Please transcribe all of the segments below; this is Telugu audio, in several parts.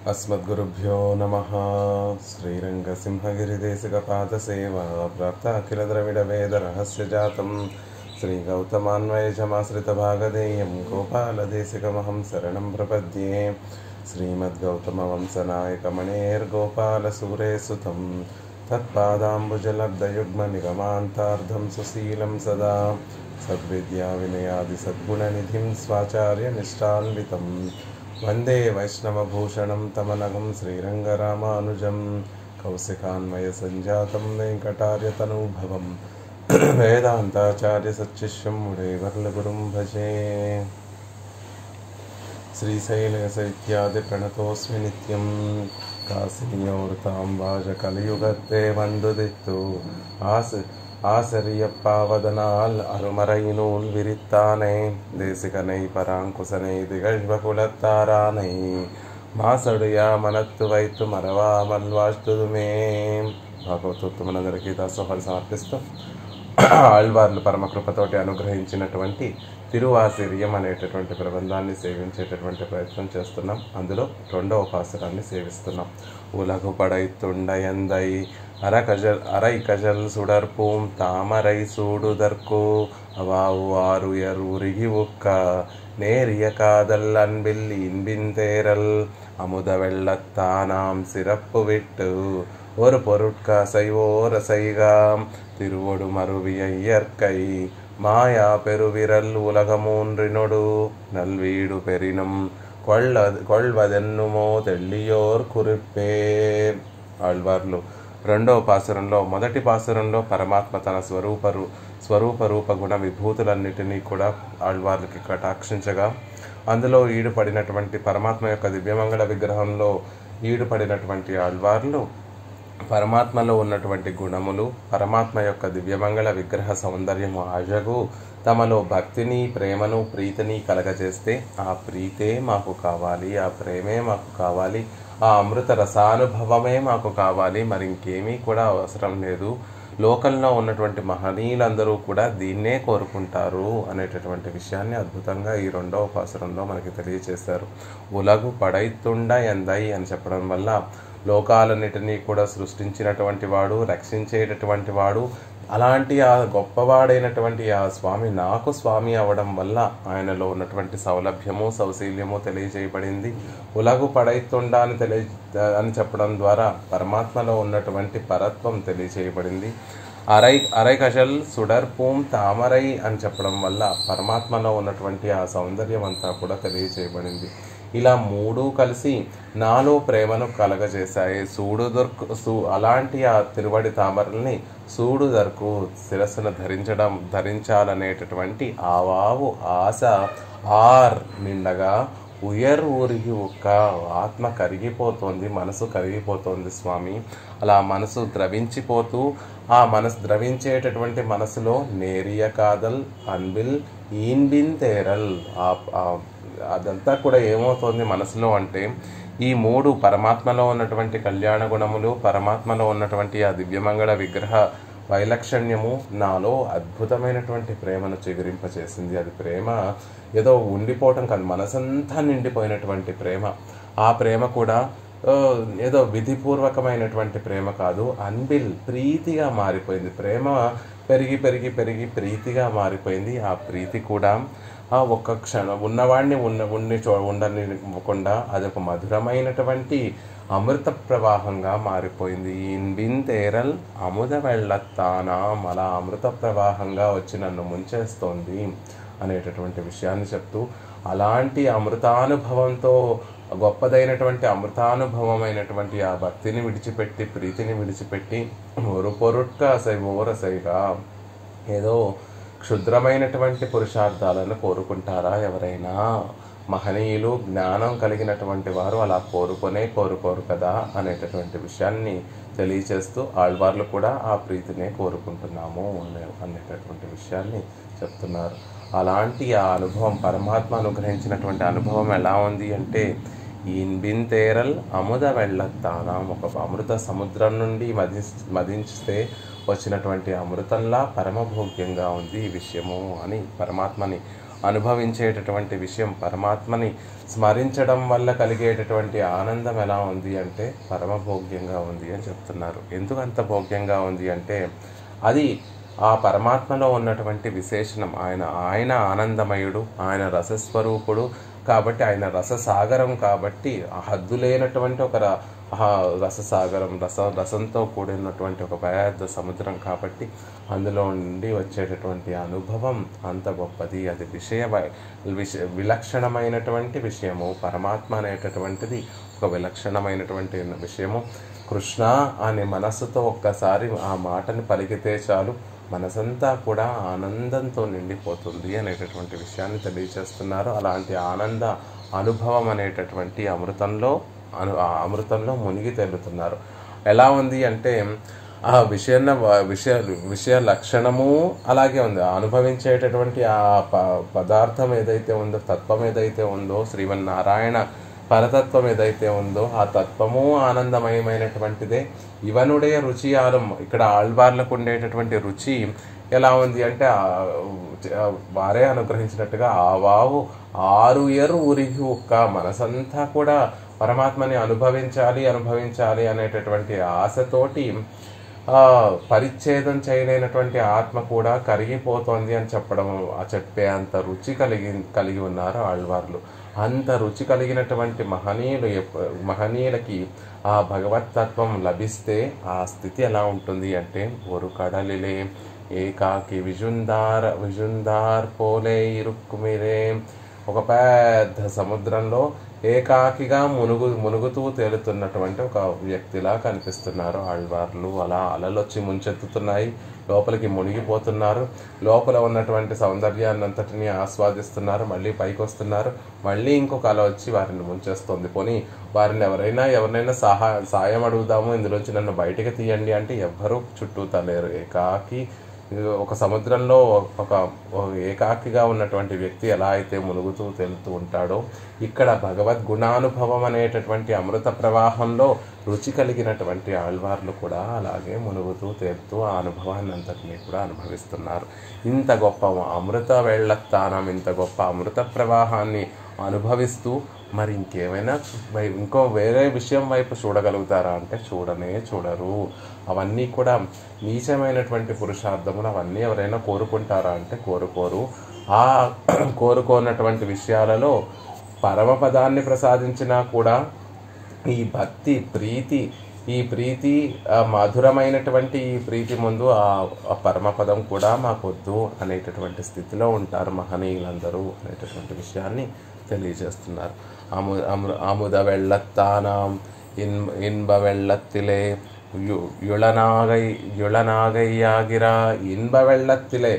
अस्मद्गुरुभ्यो नमः। श्रीरङ्गसिंहगिरिदेशिकपादसेवा प्राप्त अखिलद्रविडवेदरहस्यजातं श्रीगौतमान्वयजमाश्रितभागधेयं गोपालदेशिकमहं शरणं प्रपद्ये। श्रीमद्गौतमवंशनायकमणेर्गोपालसूरेसुतं तत्पादाम्बुजलब्धयुग्मनिगमान्तार्धं सुशीलं सदा सद्विद्याविनयादिसद्गुणनिधिं स्वाचार्यनिष्ठान्वितं वंदे वैष्णवभूषणं तमनगं श्रीरङ्गरामानुजं कौशिकान्वयसञ्जातं वेङ्कटार्यतनूभवं वेदान्ताचार्यसच्शिष्यं मुनिवर्लगुरुं भजे। श्रीशैलसैत्यादिप्रणतोऽस्मि नित्यं कासिनीयोर्तां वाजकलियुगत्ते वन्दुदित्तु ஆசரியப்பாவதனால் அருமறையினூல் விரித்தானை தேசிகனை பராங்குசனை திகழ்வகுலத்தாரானை మాసడుయా మనత్తు వైత్తు మరవామల్ వాస్తుదుమే. భాగవతోత్తములందరికీ దాసోహాలు సమర్పిస్తూ ఆళ్వార్లు పరమకృపతోటి అనుగ్రహించినటువంటి తిరువాసిర్యం అనేటటువంటి ప్రబంధాన్ని సేవించేటటువంటి ప్రయత్నం చేస్తున్నాం. అందులో రెండవ పాసురాన్ని సేవిస్తున్నాం. ఉలగు పడైతుండయందై అరై కజల్ సుడర్పూం తామరై సూడుదర్కు అవావు ఆరుయర్ ఉరిగి ఉక్క நேரிய காதல் அன்பில் இன்பின் தேரல் அமுத வெள்ளத்தானாம் சிறப்பு விட்டு ஒரு பொருட்காசைவோரசைகாம் திருவொடு மருவிய இயற்கை மாயா பெருவிரல் உலகமூன்றினொடு நல்வீடு பெரினும் కొల్వదెన్నుమో తెల్లియోర్ కురిప్పే. ఆళ్వార్లు రెండవ పాసురంలో మొదటి పాసురంలో పరమాత్మ తన స్వరూప రూప గుణ విభూతులన్నిటినీ కూడా ఆళ్వార్లకి కటాక్షించగా, అందులో ఈడుపడినటువంటి పరమాత్మ యొక్క దివ్యమంగళ విగ్రహంలో ఈడుపడినటువంటి ఆళ్వార్లు పరమాత్మలో ఉన్నటువంటి గుణములు, పరమాత్మ యొక్క దివ్యమంగళ విగ్రహ సౌందర్యము ఆజగు తమలో భక్తిని, ప్రేమను, ప్రీతిని కలగజేస్తే ఆ ప్రీతే మాకు కావాలి, ఆ ప్రేమే మాకు కావాలి, ఆ అమృత రసానుభవమే మాకు కావాలి, మరి ఇంకేమీ కూడా అవసరం లేదు. లోకంలో ఉన్నటువంటి మహనీయులందరూ కూడా దీన్నే కోరుకుంటారు అనేటటువంటి విషయాన్ని అద్భుతంగా ఈ రెండవ పాసురంలో మనకి తెలియజేశారు. ఉలగు పడైతుండ ఎందై అని చెప్పడం వల్ల లోకాలన్నిటినీ కూడా సృష్టించినటువంటి వాడు, రక్షించేటటువంటి వాడు, అలాంటి ఆ గొప్పవాడైనటువంటి ఆ స్వామి నాకు స్వామి అవడం వల్ల ఆయనలో ఉన్నటువంటి సౌలభ్యము, సౌశీల్యము తెలియజేయబడింది. ఉలగు పడైతుండా అని చెప్పడం ద్వారా పరమాత్మలో ఉన్నటువంటి పరత్వం తెలియజేయబడింది. అరై కజల్ సుడర్పూం తామరై అని చెప్పడం వల్ల పరమాత్మలో ఉన్నటువంటి ఆ సౌందర్యం అంతా కూడా తెలియజేయబడింది. ఇలా మూడు కలిసి నాలో ప్రేమను కలగజేశాయి. అలాంటి ఆ తిరువడి తామరల్ని సూడుదర్కు శిరస్సును ధరించాలనేటటువంటి ఆవావు ఆశ నిండగా ఉయర్ ఊరికి ఒక్క ఆత్మ కరిగిపోతోంది, మనసు కరిగిపోతోంది స్వామి. అలా మనసు ద్రవించిపోతూ ఆ మనసు ద్రవించేటటువంటి మనసులో నేరియ కాదల్ అన్బిల్ ఈన్బిన్ తేరల్ అదంతా కూడా ఏమవుతోంది మనసులో అంటే, ఈ మూడు పరమాత్మలో ఉన్నటువంటి కళ్యాణ గుణములు, పరమాత్మలో ఉన్నటువంటి ఆ దివ్యమంగళ విగ్రహ వైలక్షణ్యము నాలో అద్భుతమైనటువంటి ప్రేమను చిగురింపచేసింది. అది ప్రేమ ఏదో ఉండిపోవటం కాదు, మనసంతా నిండిపోయినటువంటి ప్రేమ. ఆ ప్రేమ కూడా ఏదో విధిపూర్వకమైనటువంటి ప్రేమ కాదు, అన్బిల్ ప్రీతిగా మారిపోయింది. ప్రేమ పెరిగి పెరిగి పెరిగి ప్రీతిగా మారిపోయింది. ఆ ప్రీతి కూడా ఒక్క క్షణం ఉన్నవాడిని ఉండనివ్వకుండా అదొక మధురమైనటువంటి అమృత ప్రవాహంగా మారిపోయింది. ఇన్బిన్ తేరల్ అముద వెళ్ళత్తానా, అలా అమృత ప్రవాహంగా వచ్చి నన్ను ముంచేస్తోంది అనేటటువంటి విషయాన్ని చెప్తూ, అలాంటి అమృతానుభవంతో గొప్పదైనటువంటి అమృతానుభవమైనటువంటి ఆ భక్తిని విడిచిపెట్టి, ప్రీతిని విడిచిపెట్టి ఒక పొరుట్కాసైగా ఏదో క్షుద్రమైనటువంటి పురుషార్థాలను కోరుకుంటారా ఎవరైనా? మహనీయులు, జ్ఞానం కలిగినటువంటి వారు అలా కోరుకోరు కదా అనేటటువంటి విషయాన్ని తెలియచేస్తూ ఆళ్వార్లు కూడా ఆ ప్రీతినే కోరుకుంటున్నాము అనేటటువంటి విషయాన్ని చెప్తున్నారు. అలాంటి ఆ అనుభవం, పరమాత్మ అనుగ్రహించినటువంటి అనుభవం ఎలా ఉంది అంటే, ఈన్బిన్ తేరల్ అముద వెళ్ళత్తానం, ఒక అమృత సముద్రం నుండి మదించితే వచ్చినటువంటి అమృతంలా పరమభోగ్యంగా ఉంది ఈ విషయము అని పరమాత్మని అనుభవించేటటువంటి విషయం, పరమాత్మని స్మరించడం వల్ల కలిగేటటువంటి ఆనందం ఎలా ఉంది అంటే పరమభోగ్యంగా ఉంది అని చెప్తున్నారు. ఎందుకు అంత భోగ్యంగా ఉంది అంటే అది ఆ పరమాత్మలో ఉన్నటువంటి విశేషణం. ఆయన ఆనందమయుడు, ఆయన రసస్వరూపుడు కాబట్టి, ఆయన రససాగరం కాబట్టి, హద్దు లేనటువంటి ఒక రససాగరం, రసంతో కూడినటువంటి ఒక పెద్ద సముద్రం కాబట్టి అందులో నుండి వచ్చేటటువంటి అనుభవం అంత గొప్పది. అది విలక్షణమైనటువంటి విషయము. పరమాత్మ అనేటటువంటిది ఒక విలక్షణమైనటువంటి విషయము. కృష్ణ అనే మనస్సుతో ఒక్కసారి ఆ మాటని పలికితే చాలు, మనసంతా కూడా ఆనందంతో నిండిపోతుంది అనేటటువంటి విషయాన్ని తెలియజేస్తున్నారు. అలాంటి ఆనంద అనుభవం అనేటటువంటి అమృతంలో మునిగి తేలుతున్నారు. ఎలా ఉంది అంటే ఆ విషయ లక్షణము అలాగే ఉంది. అనుభవించేటటువంటి ఆ పదార్థం ఏదైతే ఉందో, తత్వం ఏదైతే ఉందో, శ్రీమన్నారాయణ పరతత్వం ఏదైతే ఉందో ఆ తత్వము ఆనందమయమైనటువంటిదే. ఇవనుడే రుచి ఇక్కడ ఆళ్వార్లకు ఉండేటటువంటి రుచి ఎలా ఉంది అంటే వారే అనుగ్రహించినట్టుగా ఆవావు ఆరు ఎరు ఉరిగి ఒక్క మనసంతా కూడా పరమాత్మని అనుభవించాలి అనేటటువంటి ఆశతోటి పరిచ్ఛేదం చేయలేనటువంటి ఆత్మ కూడా కరిగిపోతోంది అని చెప్పే అంత రుచి కలిగి ఉన్నారు ఆళ్వార్లు. అంత రుచి కలిగినటువంటి మహనీయులకి ఆ భగవత్తత్వం లభిస్తే ఆ స్థితి ఎలా ఉంటుంది అంటే ఒరు కడలిలే ఏకాకి విజుందార్ పోలే ఇరుక్కుమిరే. ఒక పెద్ద సముద్రంలో ఏకాకిగా మునుగుతూ తేలుతున్నటువంటి ఒక వ్యక్తిలా కనిపిస్తున్నారు ఆళ్వార్లు. అలా అలలొచ్చి ముంచెత్తుతున్నాయి, లోపలికి మునిగిపోతున్నారు, లోపల ఉన్నటువంటి సౌందర్యాన్నంతటిని ఆస్వాదిస్తున్నారు, మళ్ళీ పైకి వస్తున్నారు, మళ్ళీ ఇంకొక అల వచ్చి వారిని ముంచేస్తుంది. పోనీ వారిని ఎవరినైనా సాయం అడుగుదాము, ఇందులోంచి నన్ను బయటికి తీయండి అంటే ఎవ్వరూ చుట్టూ తలేరు. ఏకాకి ఒక సముద్రంలో ఒక ఏకాకిగా ఉన్నటువంటి వ్యక్తి ఎలా అయితే మునుగుతూ తేలుతూ ఉంటాడో, ఇక్కడ భగవద్గుణానుభవం అనేటటువంటి అమృత ప్రవాహంలో రుచి కలిగినటువంటి ఆళ్వార్లు కూడా అలాగే మునుగుతూ తేలుతూ ఆ అనుభవాన్ని అంతటినీ కూడా అనుభవిస్తున్నారు. ఇంత గొప్ప అమృత వేళ్లస్థానం, ఇంత గొప్ప అమృత ప్రవాహాన్ని అనుభవిస్తూ మరి ఇంకో వేరే విషయం వైపు చూడగలుగుతారా అంటే చూడరు. అవన్నీ కూడా నీచమైనటువంటి పురుషార్థములు. అవన్నీ ఎవరైనా కోరుకుంటారా అంటే కోరుకోరు. ఆ కోరుకోనటువంటి విషయాలలో పరమపదాన్ని ప్రసాదించినా కూడా ఈ భక్తి ఈ ప్రీతి మధురమైనటువంటి ఈ ప్రీతి ముందు ఆ పరమపదం కూడా మాకొద్దు అనేటటువంటి స్థితిలో ఉంటారు మహనీయులందరూ అనేటటువంటి విషయాన్ని తెలియజేస్తున్నారు. అముద వెள்ளత్తానాం ఇన్బ వెள்ளత్తిలే యుళనాగయ్యాగిరా. ఇన్బ వెள்ளత్తిలే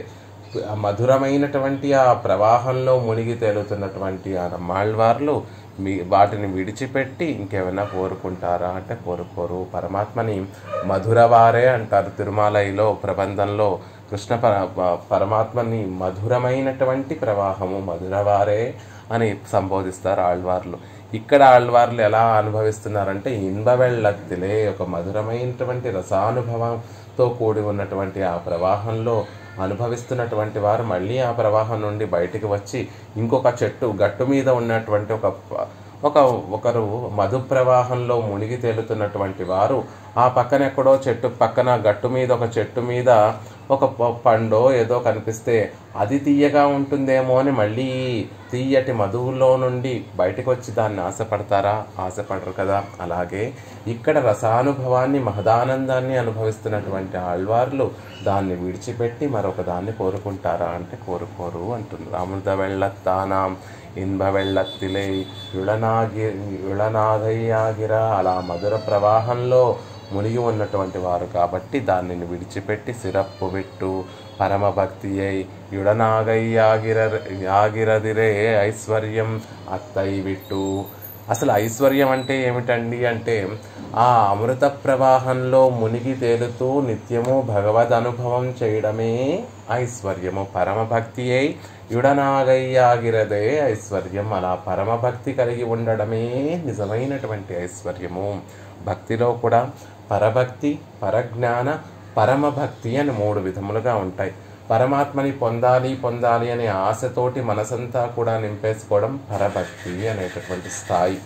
మధురమైనటువంటి ఆ ప్రవాహంలో మునిగి తేలుతున్నటువంటి ఆ నమ్మాళ్వార్లు వాటిని విడిచిపెట్టి ఇంకేమైనా కోరుకుంటారా అంటే కోరుకోరు. పరమాత్మని మధురవారే అంటారు. తిరుమలైలో ప్రబంధంలో కృష్ణ పరమాత్మని మధురమైనటువంటి ప్రవాహము, మధురవారే అని సంబోధిస్తారు ఆళ్వార్లు. ఇక్కడ ఆళ్వార్లు ఎలా అనుభవిస్తున్నారంటే ఇన్బవెళ్ళత్తిలే, ఒక మధురమైనటువంటి రసానుభవంతో కూడి ఉన్నటువంటి ఆ ప్రవాహంలో అనుభవిస్తున్నటువంటి వారు మళ్ళీ ఆ ప్రవాహం నుండి బయటికి వచ్చి ఇంకొక గట్టు మీద ఉన్నటువంటి ఒకరు మధు ప్రవాహంలో మునిగి తేలుతున్నటువంటి వారు ఆ పక్కన ఎక్కడో గట్టు మీద ఒక చెట్టు మీద ఒక పండో ఏదో కనిపిస్తే అది తీయగా ఉంటుందేమో అని మళ్ళీ తీయటి మధువులో నుండి బయటకు వచ్చి దాన్ని ఆశపడరు కదా. అలాగే ఇక్కడ రసానుభవాన్ని, మహదానందాన్ని అనుభవిస్తున్నటువంటి ఆళ్వార్లు దాన్ని విడిచిపెట్టి మరొక దాన్ని కోరుకుంటారా అంటే కోరుకోరు అంటున్నారు. అమృత వెள்ளత్తానాం ఇన్బ వెள்ளత్తిలే యుళనాగయ్యాగిరా. అలా మధుర ప్రవాహంలో మునిగి ఉన్నటువంటి వారు కాబట్టి దానిని విడిచిపెట్టి సిరప్పు విట్టు పరమభక్తి అయి యుడనాగయ్యాగిరదిరే ఐశ్వర్యం అత్తై విట్టు. అసలు ఐశ్వర్యం అంటే ఏమిటండి అంటే ఆ అమృత ప్రవాహంలో మునిగి తేలుతూ నిత్యము భగవద్ అనుభవం చేయడమే ఐశ్వర్యము. పరమభక్తి అయి యుడనాగయ్యాగిరదే ఐశ్వర్యం. అలా పరమభక్తి కలిగి ఉండడమే నిజమైనటువంటి ఐశ్వర్యము. భక్తిలో కూడా పరభక్తి, పరజ్ఞాన, పరమభక్తి అని 3 విధములుగా ఉంటాయి. పరమాత్మని పొందాలి పొందాలి అనే ఆశతోటి మనసంతా కూడా నింపేసుకోవడం పరభక్తి అనేటటువంటి స్థాయి.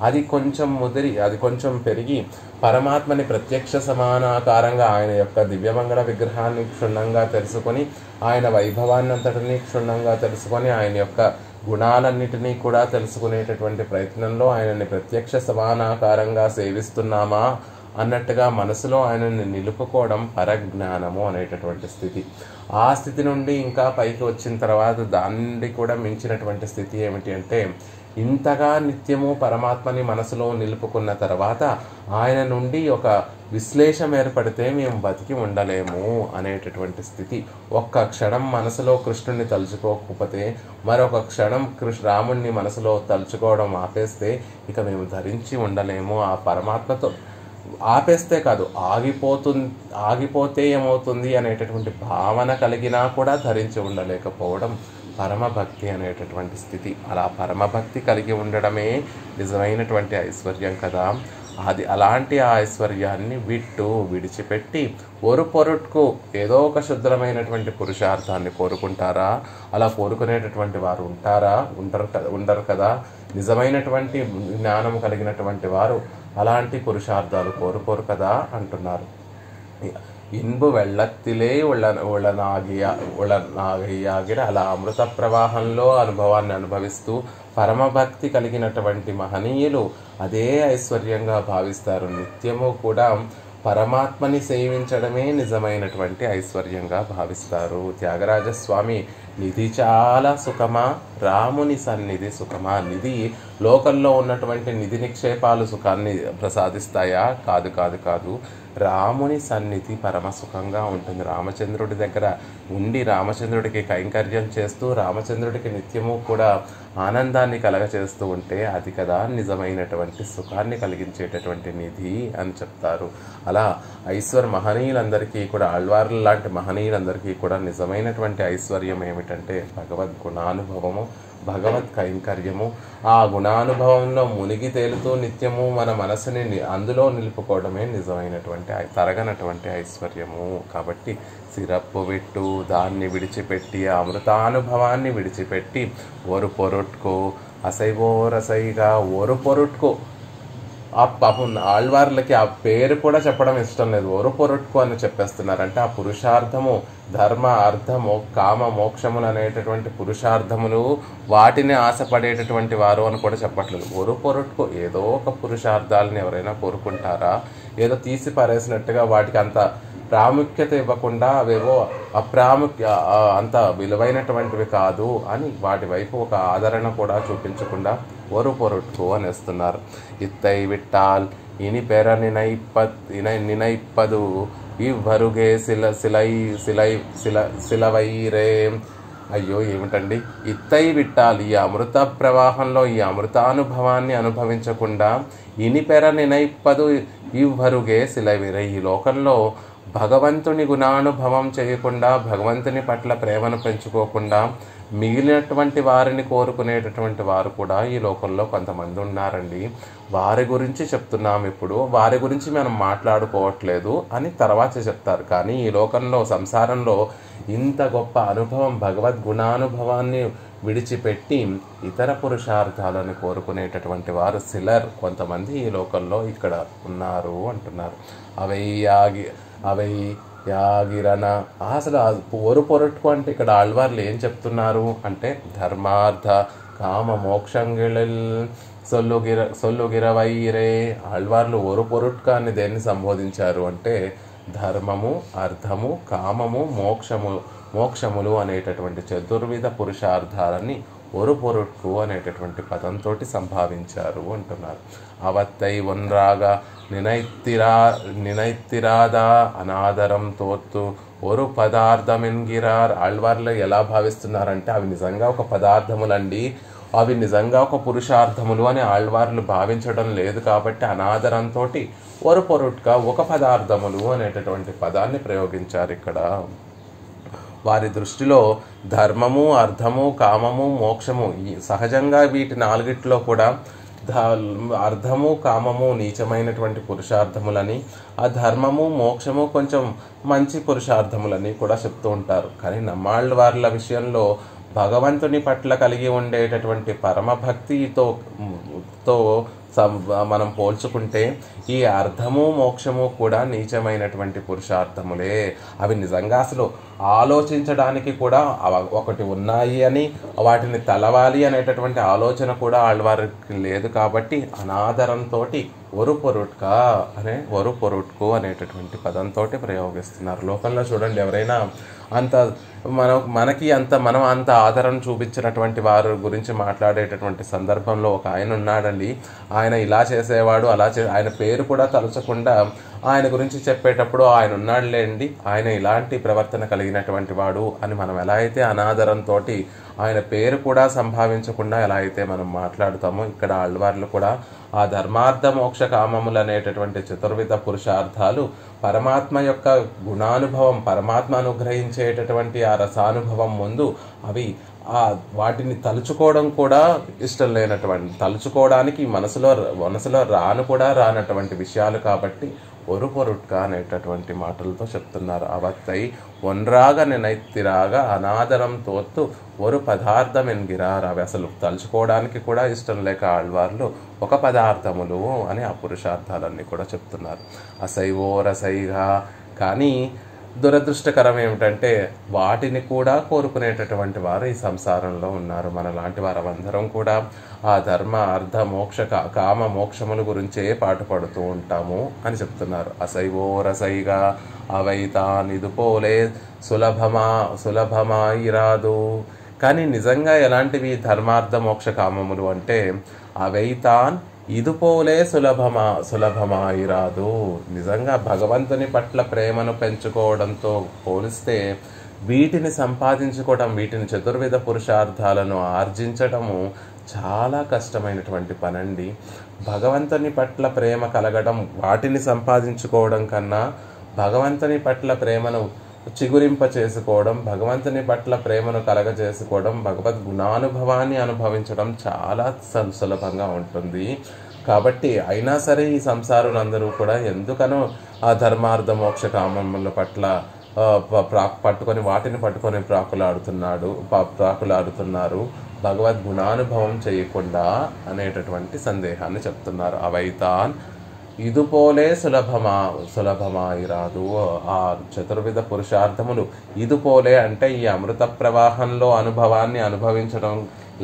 అది కొంచెం ముదిరి, అది కొంచెం పెరిగి పరమాత్మని ప్రత్యక్ష సమానాకారంగా ఆయన యొక్క దివ్యమంగళ విగ్రహాన్ని క్షుణ్ణంగా తెలుసుకొని, ఆయన వైభవాన్ని అంతటినీ క్షుణ్ణంగా తెలుసుకొని, ఆయన యొక్క గుణాలన్నిటినీ కూడా తెలుసుకునేటటువంటి ప్రయత్నంలో ఆయనని ప్రత్యక్ష సమానాకారంగా సేవిస్తున్నామా అన్నట్టుగా మనసులో ఆయనని నిలుపుకోవడం పరజ్ఞానము అనేటటువంటి స్థితి. ఆ స్థితి నుండి ఇంకా పైకి వచ్చిన తర్వాత దాని నుండి కూడా మించినటువంటి స్థితి ఏమిటి అంటే, ఇంతగా నిత్యము పరమాత్మని మనసులో నిలుపుకున్న తర్వాత ఆయన నుండి ఒక విశ్లేషం ఏర్పడితే మేము బతికి ఉండలేము అనేటటువంటి స్థితి. ఒక్క క్షణం మనసులో కృష్ణుడిని తలుచుకోకపోతే మరొక క్షణం రాముణ్ణి మనసులో తలుచుకోవడం ఆపేస్తే ఇక మేము ధరించి ఉండలేము. ఆ పరమాత్మతో ఆపేస్తే కాదు, ఆగిపోతే ఏమవుతుంది అనేటటువంటి భావన కలిగినా కూడా ధరించి ఉండలేకపోవడం పరమభక్తి అనేటటువంటి స్థితి. అలా పరమభక్తి కలిగి ఉండడమే నిజమైనటువంటి ఐశ్వర్యం కదా. అది అలాంటి ఆ ఐశ్వర్యాన్ని విడిచిపెట్టి పొరుట్కు ఏదో ఒక శుద్ధమైనటువంటి పురుషార్థాన్ని కోరుకుంటారా? అలా కోరుకునేటటువంటి వారు ఉండరు కదా. నిజమైనటువంటి జ్ఞానం కలిగినటువంటి వారు అలాంటి పురుషార్థాలు కోరుకోరు కదా అంటున్నారు. ఇన్బు వెள்ளత్తిలే ఉళనాగిర అలా అమృత ప్రవాహంలో అనుభవాన్ని అనుభవిస్తూ పరమభక్తి కలిగినటువంటి మహనీయులు అదే ఐశ్వర్యంగా భావిస్తారు. నిత్యము కూడా పరమాత్మని సేవించడమే నిజమైనటువంటి ఐశ్వర్యంగా భావిస్తారు. త్యాగరాజస్వామి నిధి చాలా సుఖమా, రాముని సన్నిధి సుఖమా? నిధి లోకంలో ఉన్నటువంటి నిధి నిక్షేపాలు సుఖాన్ని ప్రసాదిస్తాయా? కాదు. రాముని సన్నిధి పరమ సుఖంగా ఉంటుంది. రామచంద్రుడి దగ్గర ఉండి రామచంద్రుడికి కైంకర్యం చేస్తూ రామచంద్రుడికి నిత్యము కూడా ఆనందాన్ని కలగచేస్తూ ఉంటే అది కదా నిజమైనటువంటి సుఖాన్ని కలిగించేటటువంటి నిధి అని చెప్తారు. అలా మహనీయులందరికీ కూడా, ఆళ్వార్ల లాంటి మహనీయులందరికీ కూడా నిజమైనటువంటి ఐశ్వర్యం ఏమిటంటే భగవద్గుణానుభవము, భగవత్ కైంకర్యము. ఆ గుణానుభవంలో మునిగి తేలుతూ నిత్యము మన మనసుని అందులో నిలుపుకోవడమే నిజమైనటువంటి తరగనటువంటి ఐశ్వర్యము. కాబట్టి సిరప్పు విట్టు దాన్ని విడిచిపెట్టి, ఆ అమృతానుభవాన్ని విడిచిపెట్టి పొరుట్కో అసైవో రసైగా పొరుట్కో. ఆ పాపం ఆళ్వార్లకి ఆ పేరు కూడా చెప్పడం ఇష్టం లేదు, పొరుట్కు అని చెప్పేస్తున్నారు. అంటే ఆ పురుషార్థము, ధర్మ అర్థము కామ మోక్షములు అనేటటువంటి పురుషార్థములు, వాటిని ఆశపడేటటువంటి వారు అని కూడా చెప్పట్లేదు. పొరుట్కు ఏదో ఒక పురుషార్థాలని ఎవరైనా కోరుకుంటారా? ఏదో తీసి పారేసినట్టుగా వాటికి అంత ప్రాముఖ్యత ఇవ్వకుండా అవేవో అంత విలువైనటువంటివి కాదు అని వాటి వైపు ఒక ఆదరణ కూడా చూపించకుండా పొరుట్కు అనేస్తున్నారు. ఇత్తై విట్టాల్ ఇని పెర నినైప్పదు ఇవ్వరుగే సిలవైరే. అయ్యో ఏమిటండి, ఇత్తై విట్టాలి, ఈ అమృత ప్రవాహంలో ఈ అమృతానుభవాన్ని అనుభవించకుండా ఇనిపెర నినైప్పదు ఇవ్వరుగే సిలవిరే. ఈ లోకంలో భగవంతుని గుణానుభవం చేయకుండా, భగవంతుని పట్ల ప్రేమను పెంచుకోకుండా మిగిలినటువంటి వారిని కోరుకునేటటువంటి వారు కూడా ఈ లోకంలో కొంతమంది ఉన్నారండి. వారి గురించి చెప్తున్నాం ఇప్పుడు, వారి గురించి మనం మాట్లాడుకోవట్లేదు అని తర్వాత చెప్తారు. కానీ ఈ లోకంలో, సంసారంలో ఇంత గొప్ప అనుభవం, భగవద్గుణానుభవాన్ని విడిచిపెట్టి ఇతర పురుషార్థాలను కోరుకునేటటువంటి వారు కొంతమంది ఈ లోకంలో ఇక్కడ ఉన్నారు అంటున్నారు. అవై యాగిరన. అసలు పొరుట్కు అంటే ఇక్కడ ఆళ్వార్లు ఏం చెప్తున్నారు అంటే, ధర్మార్థ కామ మోక్షంగిళల్ సొల్లుగిరవైరే. ఆళ్వార్లు పొరుట్కాన్ని దేన్ని సంబోధించారు అంటే, ధర్మము, అర్థము, కామము, మోక్షములు అనేటటువంటి చతుర్విధ పురుషార్థాలని పొరుట్కు అనేటటువంటి పదంతో సంభావించారు అంటున్నారు. అవత్తై ఒన్రాగా నినైత్తిరాదా అనాదరం తోత్తు పదార్థమెన్గిరార్. ఆళ్వార్లు ఎలా భావిస్తున్నారంటే అవి నిజంగా ఒక పదార్థములండి, అవి నిజంగా ఒక పురుషార్థములు అని ఆళ్వార్లు భావించడం లేదు. కాబట్టి అనాదరంతో పొరుట్గా ఒక పదార్థములు అనేటటువంటి పదాన్ని ప్రయోగించారు ఇక్కడ. వారి దృష్టిలో ధర్మము, అర్థము, కామము, మోక్షము సహజంగా వీటి నాలుగిట్లో కూడా అర్థము కామము నీచమైనటువంటి పురుషార్థములని, ఆ ధర్మము మోక్షము కొంచెం మంచి పురుషార్థములని కూడా చెప్తూ ఉంటారు. కానీ నమ్మాళ్ళ వార్ల విషయంలో భగవంతుని పట్ల కలిగి ఉండేటటువంటి పరమభక్తితో మనం పోల్చుకుంటే ఈ అర్థము మోక్షము కూడా నీచమైనటువంటి పురుషార్థములే. అవి నిజంగా అసలు ఆలోచించడానికి కూడా ఒకటి ఉన్నాయి అని, వాటిని తలవాలి అనేటటువంటి ఆలోచన కూడా ఆళ్వారికి లేదు. కాబట్టి అనాదరంతో ఒరు పొరుట్కు అనేటటువంటి పదంతో ప్రయోగిస్తున్నారు. లోకంలో చూడండి, ఎవరైనా అంత మనం అంత ఆదరణ చూపించినటువంటి వారి గురించి మాట్లాడేటటువంటి సందర్భంలో ఒక ఆయన ఉన్నాడండి, ఆయన ఇలా చేసేవాడు, ఆయన పేరు కూడా తలుచకుండా ఆయన గురించి చెప్పేటప్పుడు ఆయన ఉన్నాడులేండి, ఆయన ఇలాంటి ప్రవర్తన కలిగినటువంటి వాడు అని మనం ఎలా అయితే అనాదరంతో ఆయన పేరు కూడా సంభావించకుండా ఎలా అయితే మనం మాట్లాడుతామో, ఇక్కడ ఆళ్వార్లు కూడా ఆ ధర్మార్థ మోక్ష కామములు అనేటటువంటి చతుర్విధ పురుషార్థాలు పరమాత్మ యొక్క గుణానుభవం, పరమాత్మ అనుగ్రహించేటటువంటి ఆ రసానుభవం ముందు అవి వాటిని తలుచుకోవడం కూడా ఇష్టం లేనటువంటి, తలుచుకోవడానికి మనసులో రానటువంటి విషయాలు. కాబట్టి ఒరు పొరుట్క అనేటటువంటి మాటలతో చెప్తున్నారు. అవత్తై ఒన్రాగ నినైత్తిరాగా అనాదరం తోత్తు ఒరు పదార్థం ఎన్గిరారు. అవి అసలు తలుచుకోవడానికి కూడా ఇష్టం లేక ఆళ్వార్లు ఒక పదార్థములు అని ఆ పురుషార్థాలన్నీ కూడా చెప్తున్నారు. అసైవో రసైగా. కానీ దురదృష్టకరం ఏమిటంటే వాటిని కూడా కోరుకునేటటువంటి వారు ఈ సంసారంలో ఉన్నారు. మనలాంటి వారందరం కూడా ఆ ధర్మ అర్థ మోక్ష కామ మోక్షముల గురించే పాటుపడుతూ ఉంటాము అని చెప్తున్నారు. అసైవో రసైగా అవైతాన్ ఇదుపోలే సులభమా ఇరాదు. కానీ నిజంగా ఎలాంటివి ధర్మార్థ మోక్ష కామములు అంటే అవైతాన్ ఇదుపోలే సులభమాయిరాదు. నిజంగా భగవంతుని పట్ల ప్రేమను పెంచుకోవడంతో పోలిస్తే వీటిని సంపాదించుకోవడం, వీటిని చతుర్విధ పురుషార్థాలను ఆర్జించడము చాలా కష్టమైనటువంటి పనండి. భగవంతుని పట్ల ప్రేమ కలగడం వాటిని సంపాదించుకోవడం కన్నా భగవంతుని పట్ల ప్రేమను చిగురింప చేసుకోవడం, భగవంతుని పట్ల ప్రేమను కలగజేసుకోవడం, భగవద్ గుణానుభవాన్ని అనుభవించడం చాలా సులభంగా ఉంటుంది. కాబట్టి అయినా సరే ఈ సంసారులందరూ కూడా ఎందుకనో ఆ ధర్మార్థ మోక్ష కామముల పట్ల వాటిని పట్టుకొని ప్రాకులాడుతున్నారు, భగవద్ గుణానుభవం చేయకుండా అనేటటువంటి సందేహాన్ని చెప్తున్నారు. అవైతాన్ ఇదుపోలే సులభమాయిరాదు. ఆ చతుర్విధ పురుషార్థములు ఇదుపోలే అంటే ఈ అమృత ప్రవాహంలో అనుభవాన్ని అనుభవించడం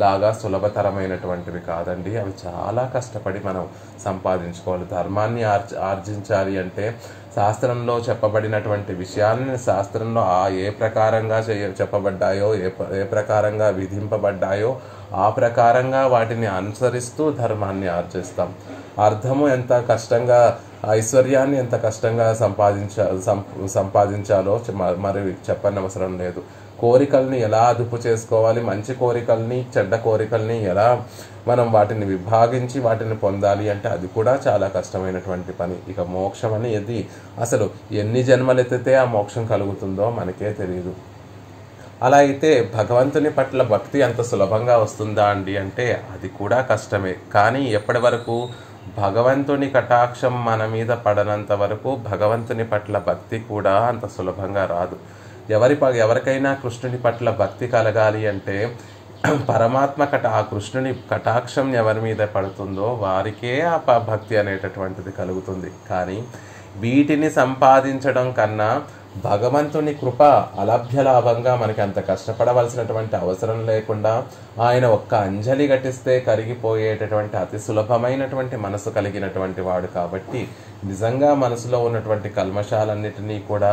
లాగా సులభతరమైనటువంటివి కాదండి. అవి చాలా కష్టపడి మనం సంపాదించుకోవాలి. ధర్మాన్ని ఆర్జించాలి అంటే శాస్త్రంలో చెప్పబడినటువంటి విషయాన్ని శాస్త్రంలో ఏ ప్రకారంగా చెప్పబడ్డాయో, ఏ ప్రకారంగా విధింపబడ్డాయో ఆ ప్రకారంగా వాటిని అనుసరిస్తూ ధర్మాన్ని ఆర్జిస్తాం. అర్థము ఎంత కష్టంగా, ఐశ్వర్యాన్ని ఎంత కష్టంగా సంపాదించాలో మరి చెప్పనవసరం లేదు. కోరికల్ని ఎలా అదుపు చేసుకోవాలి, మంచి కోరికల్ని చెడ్డ కోరికల్ని ఎలా మనం వాటిని విభాగించి వాటిని పొందాలి అంటే అది కూడా చాలా కష్టమైనటువంటి పని. ఇక మోక్షం అనేది అసలు ఎన్ని జన్మలెత్తితే ఆ మోక్షం కలుగుతుందో మనకే తెలియదు. అలా అయితే భగవంతుని పట్ల భక్తి అంత సులభంగా వస్తుందా అండి అంటే అది కూడా కష్టమే. కానీ ఎప్పటి వరకు భగవంతుని కటాక్షం మన మీద పడనంత వరకు భగవంతుని పట్ల భక్తి కూడా అంత సులభంగా రాదు. ఎవరికైనా కృష్ణుని పట్ల భక్తి కలగాలి అంటే పరమాత్మ ఆ కృష్ణుని కటాక్షం ఎవరి మీద పడుతుందో వారికే ఆ భక్తి అనేటటువంటిది కలుగుతుంది. కానీ వీటిని సంపాదించడం కన్నా భగవంతుని కృప అలభ్యలాభంగా మనకి అంత కష్టపడవలసినటువంటి అవసరం లేకుండా ఆయన ఒక్క అంజలి ఘటిస్తే కరిగిపోయేటటువంటి అతి సులభమైనటువంటి మనసు కలిగినటువంటి వాడు. కాబట్టి నిజంగా మనసులో ఉన్నటువంటి కల్మషాలన్నిటినీ కూడా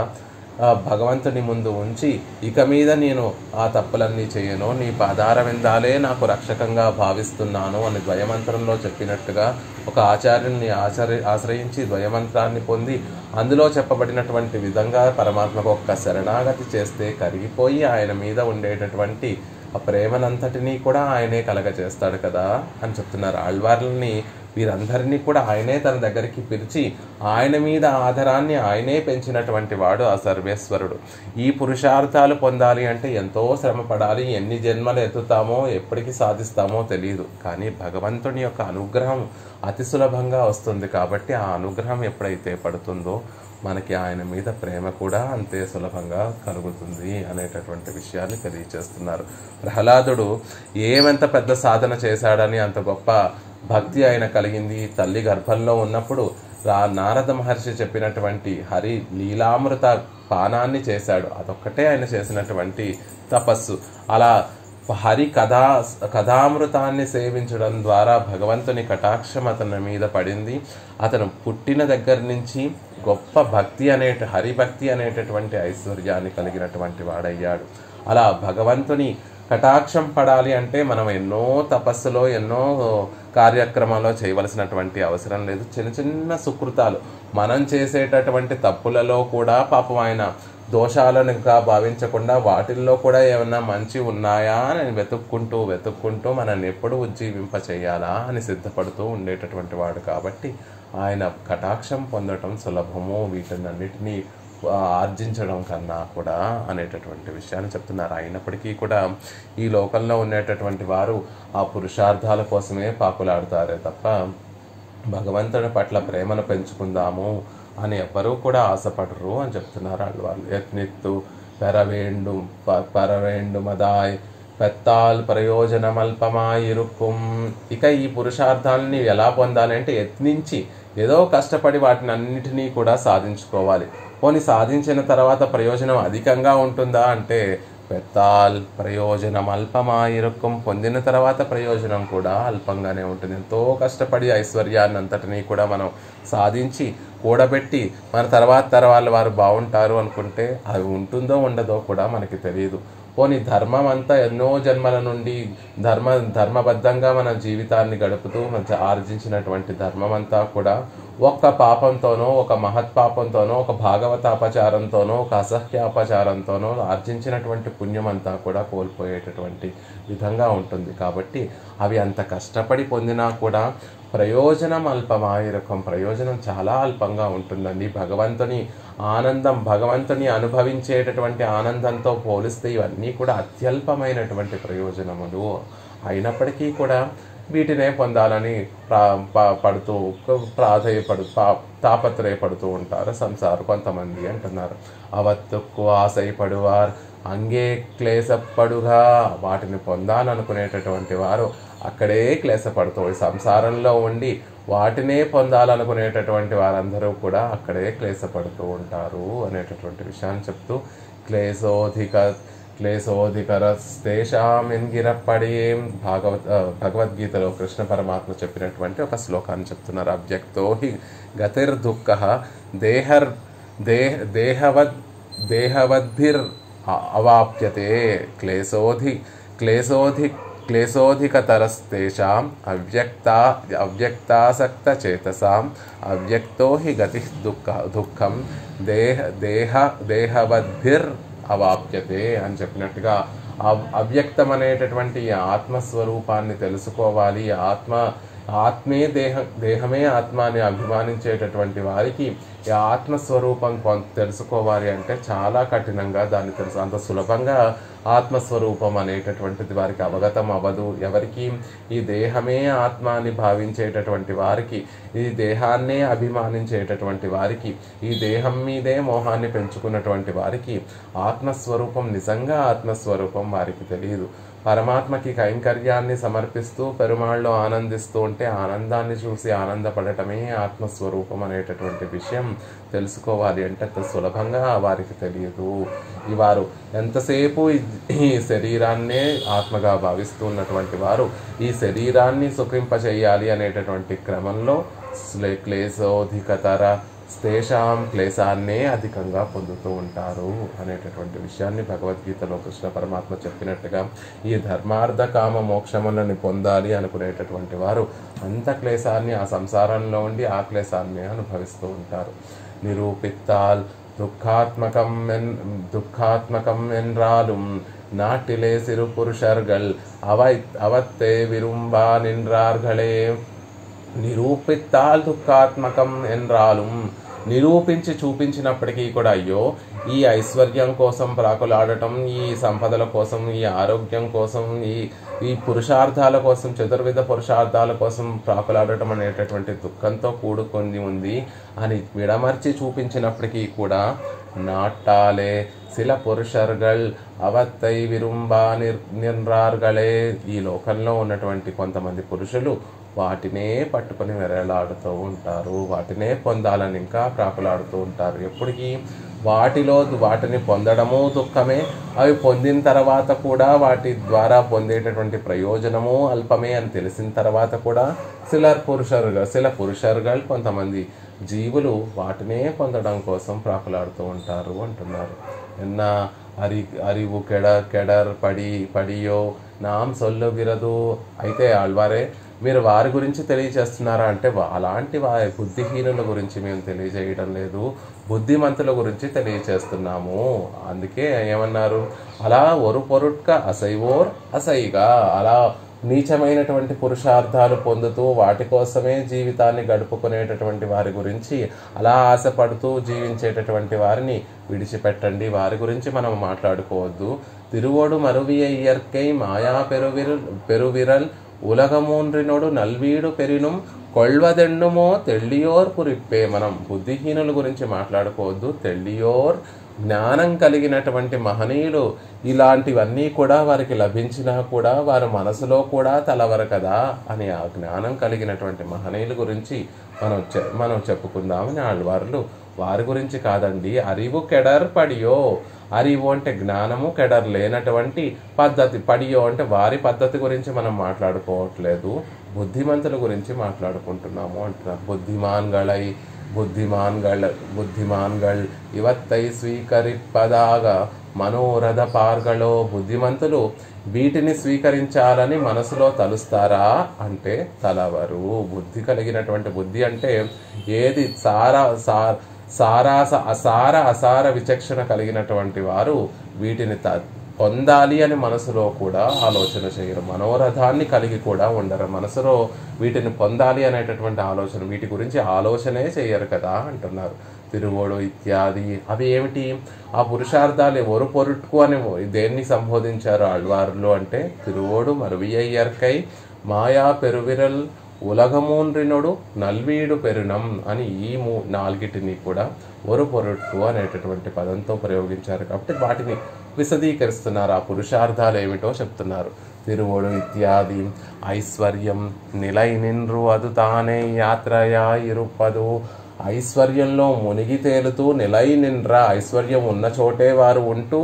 భగవంతుని ముందు ఉంచి ఇక మీద నేను ఆ తప్పులన్నీ చేయను, నీ పాదార విందాలే నాకు రక్షకంగా భావిస్తున్నాను అని ద్వయమంత్రంలో చెప్పినట్టుగా ఒక ఆచార్యుని ఆశ్రయించి ద్వయమంత్రాన్ని పొంది అందులో చెప్పబడినటువంటి విధంగా పరమాత్మకు ఒక్క శరణాగతి చేస్తే కరిగిపోయి ఆయన మీద ఉండేటటువంటి ఆ ప్రేమనంతటినీ కూడా ఆయనే కలగజేస్తాడు కదా అని చెప్తున్నారు. ఆళ్వార్లని వీరందరినీ కూడా ఆయనే తన దగ్గరికి పిలిచి ఆయన మీద ఆధారాన్ని ఆయనే పెంచినటువంటి వాడు ఆ సర్వేశ్వరుడు. ఈ పురుషార్థాలు పొందాలి అంటే ఎంతో శ్రమ పడాలి. ఎన్ని జన్మలు ఎత్తుతామో ఎప్పటికీ సాధిస్తామో తెలియదు. కానీ భగవంతుని యొక్క అనుగ్రహం అతి సులభంగా వస్తుంది. కాబట్టి ఆ అనుగ్రహం ఎప్పుడైతే పడుతుందో మనకి ఆయన మీద ప్రేమ కూడా అంతే సులభంగా కలుగుతుంది అనేటటువంటి విషయాన్ని తెలియచేస్తున్నారు. ప్రహ్లాదుడు ఏమంత పెద్ద సాధన చేశాడని అంత గొప్ప భక్తి ఆయన కలిగింది. తల్లి గర్భంలో ఉన్నప్పుడు నారద మహర్షి చెప్పినటువంటి హరి లీలామృత పానాన్ని చేశాడు. అదొక్కటే ఆయన చేసినటువంటి తపస్సు. అలా హరి కథామృతాన్ని సేవించడం ద్వారా భగవంతుని కటాక్షం అతని మీద పడింది. అతను పుట్టిన దగ్గర నుంచి గొప్ప భక్తి హరిభక్తి అనేటటువంటి ఐశ్వర్యాన్ని కలిగినటువంటి వాడయ్యాడు. అలా భగవంతుని కటాక్షం పడాలి అంటే మనం ఎన్నో తపస్సులో ఎన్నో కార్యక్రమాల్లో చేయవలసినటువంటి అవసరం లేదు. చిన్న చిన్న సుకృతాలు మనం చేసేటటువంటి తప్పులలో కూడా పాపం ఆయన దోషాలను ఇంకా భావించకుండా వాటిల్లో కూడా ఏమన్నా మంచి ఉన్నాయా అని వెతుక్కుంటూ మనల్ని ఎప్పుడు ఉజ్జీవింప చేయాలా అని సిద్ధపడుతూ ఉండేటటువంటి వాడు. కాబట్టి ఆయన కటాక్షం పొందటం సులభము వీటినన్నిటినీ ఆర్జించడం కన్నా కూడా అనేటటువంటి విషయాన్ని చెప్తున్నారు. అయినప్పటికీ కూడా ఈ లోకంలో ఉండేటటువంటి వారు ఆ పురుషార్థాల కోసమే పాకులాడతారే తప్ప భగవంతుని పట్ల ప్రేమను పెంచుకుందాము అని ఎవ్వరూ కూడా ఆశపడరు అని చెప్తున్నారు వాళ్ళు. యత్నిత్తు పరవేండు మదాయ్ పెత్తాల్ ప్రయోజనమల్పమాయిరుక్కుం. ఇక ఈ పురుషార్థాలని ఎలా పొందాలి అంటే యత్నించి ఏదో కష్టపడి వాటిని అన్నిటినీ కూడా సాధించుకోవాలి. పోనీ సాధించిన తర్వాత ప్రయోజనం అధికంగా ఉంటుందా అంటే పెత్తాల్ ప్రయోజనం అల్పమాయిరుక్కం. పొందిన తర్వాత ప్రయోజనం కూడా అల్పంగానే ఉంటుంది. ఎంతో కష్టపడి ఐశ్వర్యాన్ని అంతటినీ కూడా మనం సాధించి కూడబెట్టి మన తర్వాత వారు బాగుంటారు అనుకుంటే అది ఉంటుందో ఉండదో కూడా మనకి తెలియదు. పోనీ ధర్మం అంతా ఎన్నో జన్మల నుండి ధర్మబద్ధంగా మన జీవితాన్ని గడుపుతూ ఆర్జించినటువంటి ధర్మం అంతా కూడా ఒక్క పాపంతోనో ఒక మహత్పాపంతోనో ఒక భాగవతాపచారంతోనో ఒక అసహ్యాపచారంతోనో ఆర్జించినటువంటి పుణ్యం అంతా కూడా కోల్పోయేటటువంటి విధంగా ఉంటుంది. కాబట్టి అవి అంత కష్టపడి పొందినా కూడా ప్రయోజనం అల్పమాయిరకం. ప్రయోజనం చాలా అల్పంగా ఉంటుందండి. భగవంతుని అనుభవించేటటువంటి ఆనందంతో పోలిస్తే ఇవన్నీ కూడా అత్యల్పమైనటువంటి ప్రయోజనములు. అయినప్పటికీ కూడా వీటినే పొందాలని తాపత్రయపడుతూ ఉంటారు కొంతమంది అంటున్నారు. అవత్తుక్కు ఆశయపడువారు అంగే క్లేశపడుగా. వాటిని పొందాలనుకునేటటువంటి వారు అక్కడే క్లేశపడుతూ సంసారంలో ఉండి వాటినే పొందాలనుకునేటటువంటి వారందరూ కూడా అక్కడే క్లేశపడుతూ ఉంటారు అనేటటువంటి విషయాన్ని చెప్తూ క్లేశోధికరస్తేషామింగిరపడేం భగవద్గీతలో కృష్ణ పరమాత్మ చెప్పినటువంటి ఒక శ్లోకాన్ని చెప్తున్నారు. అవ్యక్తో హి గతిర్దుఃఖ దేహవద్భిర్ అవాప్యతే క్లేశోధికతరస్తేషాం అవ్యక్తాసక్త చేతసాం అవ్యక్తో హి గతి దుఃఖం దేహవద్భిర్ అవాప్యతే అని చెప్పినట్టుగా అవ్యక్తం అనేటటువంటి ఆత్మస్వరూపాన్ని తెలుసుకోవాలి. ఆత్మే దేహమే ఆత్మ అని అభిమానించేటటువంటి వారికి ఈ ఆత్మస్వరూపం తెలుసుకోవాలి అంటే చాలా కఠినంగా దాన్ని అంత సులభంగా ఆత్మస్వరూపం అనేటటువంటిది వారికి అవగతం అవ్వదు. ఎవరికి ఈ దేహమే ఆత్మ అని భావించేటటువంటి వారికి, ఈ దేహాన్నే అభిమానించేటటువంటి వారికి, ఈ దేహం మీదే మోహాన్ని పెంచుకున్నటువంటి వారికి ఆత్మస్వరూపం నిజంగా ఆత్మస్వరూపం వారికి తెలియదు. పరమాత్మకి కైంకర్యాన్ని సమర్పిస్తూ పెరుమాళ్ళు ఆనందిస్తూ ఉంటే ఆనందాన్ని చూసి ఆనందపడటమే ఆత్మస్వరూపం అనేటటువంటి విషయం తెలుసుకోవాలి అంటే అంత సులభంగా వారికి తెలియదు. వారు ఎంతసేపు ఈ శరీరాన్నే ఆత్మగా భావిస్తూ ఉన్నటువంటి వారు ఈ శరీరాన్ని సుఖింపచేయాలి అనేటటువంటి క్రమంలో క్లేశోధికతర స్తేషాం క్లేశాన్నే అధికంగా పొందుతూ ఉంటారు అనేటటువంటి విషయాన్ని భగవద్గీతలో కృష్ణ పరమాత్మ చెప్పినట్టుగా ఈ ధర్మార్థ కామ మోక్షములను పొందాలి అనుకునేటటువంటి వారు అంత క్లేశాన్ని ఆ సంసారంలో ఉండి ఆ క్లేశాన్ని అనుభవిస్తూ ఉంటారు. నిరూపిత్తాల్ దుఃఖాత్మకం என்றாலும் நாட்டிலே சிறு புருஷர்கள் அவத்தை விரும்பா நின்றார்களே. నిరూపిత్తాల్ దుఃఖాత్మకం ఎన్రాలు, నిరూపించి చూపించినప్పటికీ కూడా అయ్యో ఈ ఐశ్వర్యం కోసం ప్రాకులాడటం, ఈ సంపదల కోసం, ఈ ఆరోగ్యం కోసం, ఈ పురుషార్థాల కోసం, చతుర్విధ పురుషార్థాల కోసం ప్రాకులాడటం అనేటటువంటి దుఃఖంతో కూడుకొని ఉంది అని విడమర్చి చూపించినప్పటికీ కూడా నాట్టాలే సిల పురుషర్గల్ అవత్తై విరుంబా నిర్రార్గలే, ఈ లోకంలో ఉన్నటువంటి కొంతమంది పురుషులు వాటినే పట్టుకొని వెరలాడుతూ ఉంటారు, వాటినే పొందాలని ఇంకా ప్రాకులాడుతూ ఉంటారు. ఎప్పటికీ వాటిని పొందడము దుఃఖమే, అవి పొందిన తర్వాత కూడా వాటి ద్వారా పొందేటటువంటి ప్రయోజనము అల్పమే అని తెలిసిన తర్వాత కూడా సిల పురుషర్గల్ కొంతమంది జీవులు వాటినే పొందడం కోసం ప్రాకులాడుతూ ఉంటారు అంటున్నారు. ఎన్న అరివు కెడర్ పడియో నాం సొల్లు విరదు. అయితే ఆళ్వారే మీరు వారి గురించి తెలియజేస్తున్నారా అంటే అలాంటి వారి బుద్ధిహీనుల గురించి మేము తెలియజేయడం లేదు, బుద్ధిమంతుల గురించి తెలియజేస్తున్నాము. అందుకే ఏమన్నారు, అలా ఒరు పొరుట్క అసైవోర్ అసైగా, అలా నీచమైనటువంటి పురుషార్థాలు పొందుతూ వాటి కోసమే జీవితాన్ని గడుపుకునేటటువంటి వారి గురించి, అలా ఆశపడుతూ జీవించేటటువంటి వారిని విడిచిపెట్టండి, వారి గురించి మనం మాట్లాడుకోవద్దు. తిరువోడు మరువియ ఇయర్కై మాయా పెరువిరల్ ఉలగమూన్రినోడు నల్వీడు పెరినుం కొల్వదెండుమో తెల్లియోర్ పురిప్పే. మనం బుద్ధిహీనుల గురించి మాట్లాడుకోవద్దు, తెల్లియోర్ జ్ఞానం కలిగినటువంటి మహనీయులు ఇలాంటివన్నీ కూడా వారికి లభించినా కూడా వారి మనసులో కూడా తలవరు కదా అని ఆ జ్ఞానం కలిగినటువంటి మహనీయుల గురించి మనం చెప్పుకుందామని ఆళ్వార్లు వారి గురించి కాదండి. అరివు కెడర్ పడియో, అరివు అంటే జ్ఞానము, కెడర్ లేనటువంటి పద్ధతి, పడియో అంటే వారి పద్ధతి గురించి మనం మాట్లాడుకోవట్లేదు, బుద్ధిమంతుల గురించి మాట్లాడుకుంటున్నాము అంటున్నారు. బుద్ధిమాన్கள் ಇವತ್ತೈ ಸ್ವೀಕರಿಪ್ಪದಾಗ మనోరథ పార్గలో, బుద్ధిమంతులు వీటిని స్వీకరించాలని మనసులో తలుస్తారా అంటే తలవరు. బుద్ధి కలిగినటువంటి, బుద్ధి అంటే ఏది అసార విచక్షణ కలిగినటువంటి వారు వీటిని పొందాలి అని మనసులో కూడా ఆలోచన చేయరు, మనోరథాన్ని కలిగి కూడా ఉండరు, మనసులో వీటిని పొందాలి అనేటటువంటి ఆలోచన, వీటి గురించి ఆలోచనే చేయరు కదా అంటున్నారు. తిరువోడు ఇత్యాది అవి ఏమిటి, ఆ పురుషార్థాలు ఎవరు పొరుట్కు అని దేన్ని సంబోధించారు ఆళ్వార్లు అంటే తిరువోడు మరువియ్యర్కై మాయా పెరువిరల్ ఉలగమూన్రినోడు నల్వీడు పెరునం అని ఈ నాలుగిటిని కూడా ఒరు పొరుట్టు అనేటటువంటి పదంతో ప్రయోగించారు కాబట్టి వాటిని విశదీకరిస్తున్నారు. ఆ పురుషార్థాలు ఏమిటో చెప్తున్నారు. తిరువోడు ఇత్యాది ఐశ్వర్యం నిలై నిన్రు అదు తానే యాత్రయా ఇరుపదు. ఐశ్వర్యంలో మునిగి తేలుతూ నిలై నిన్ర, ఐశ్వర్యం ఉన్న చోటే వారు ఉంటూ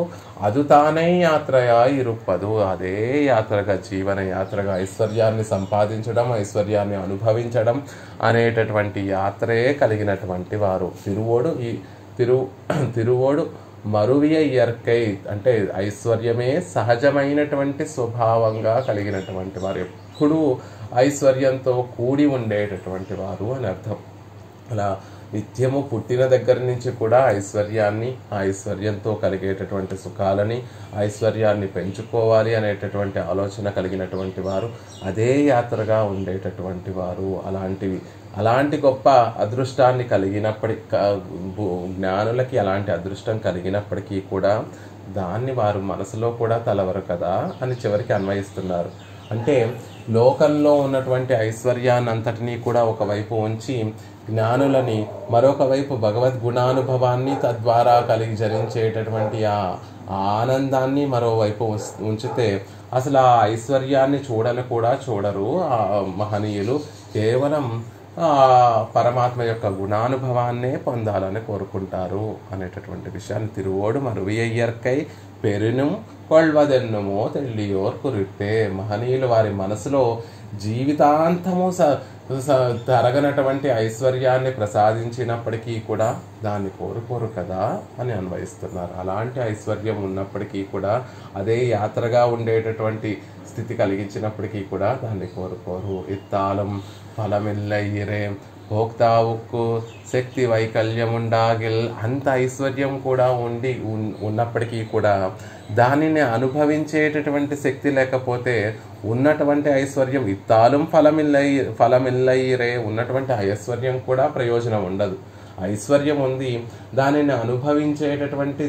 అదు తానే యాత్రయా ఇరుపదు, అదే యాత్రగా, జీవన యాత్రగా ఐశ్వర్యాన్ని సంపాదించడం, ఐశ్వర్యాన్ని అనుభవించడం అనేటటువంటి యాత్రే కలిగినటువంటి వారు. తిరువోడు మరువియ ఇయర్కై అంటే ఐశ్వర్యమే సహజమైనటువంటి స్వభావంగా కలిగినటువంటి వారు, ఎప్పుడూ ఐశ్వర్యంతో కూడి ఉండేటటువంటి వారు అని అర్థం. అలా నిత్యము పుట్టిన దగ్గర నుంచి కూడా ఐశ్వర్యాన్ని, ఐశ్వర్యంతో కలిగేటటువంటి సుఖాలని, ఐశ్వర్యాన్ని పెంచుకోవాలి అనేటటువంటి ఆలోచన కలిగినటువంటి వారు, అదే యాత్రగా ఉండేటటువంటి వారు. అలాంటి గొప్ప అదృష్టాన్ని జ్ఞానులకి అలాంటి అదృష్టం కలిగినప్పటికీ కూడా దాన్ని వారు మనసులో కూడా తలవరు కదా అని చివరికి అన్వయిస్తున్నారు. అంటే లోకంలో ఉన్నటువంటి ఐశ్వర్యాన్ని అంతటినీ కూడా ఒకవైపు ఉంచి జ్ఞానులని మరొక వైపు భగవద్గుణానుభవాన్ని తద్వారా కలిగి జరించేటటువంటి ఆ ఆనందాన్ని మరోవైపు ఉంచితే అసలు ఆ ఐశ్వర్యాన్ని చూడరు ఆ మహనీయులు. కేవలం పరమాత్మ యొక్క గుణానుభవాన్నే పొందాలని కోరుకుంటారు అనేటటువంటి విషయాన్ని తిరువోడు మరువియ్యర్కై పెరునుం కొల్వదెన్నుమో తెల్లియోర్ కురిప్పే. మహనీయులు వారి మనసులో జీవితాంతము తరగనటువంటి ఐశ్వర్యాన్ని ప్రసాదించినప్పటికీ కూడా దాన్ని కోరుకోరు కదా అని అన్వయిస్తున్నారు. అలాంటి ఐశ్వర్యం ఉన్నప్పటికీ కూడా, అదే యాత్రగా ఉండేటటువంటి స్థితి కలిగించినప్పటికీ కూడా దాన్ని కోరుకోరు. ఇత్తాలం ఫలమిల్లయ్యరే భోక్తావుకు శక్తి వైకల్యం ఉండాగిల్. అంత ఐశ్వర్యం కూడా ఉన్నప్పటికీ కూడా దానిని అనుభవించేటటువంటి శక్తి లేకపోతే ఉన్నటువంటి ఐశ్వర్యం ఇత్తాலும் ఫలమిల్లయిరే, ఉన్నటువంటి ఐశ్వర్యం కూడా ప్రయోజనం ఉండదు. ఐశ్వర్యం ఉంది, దానిని అనుభవించేటటువంటి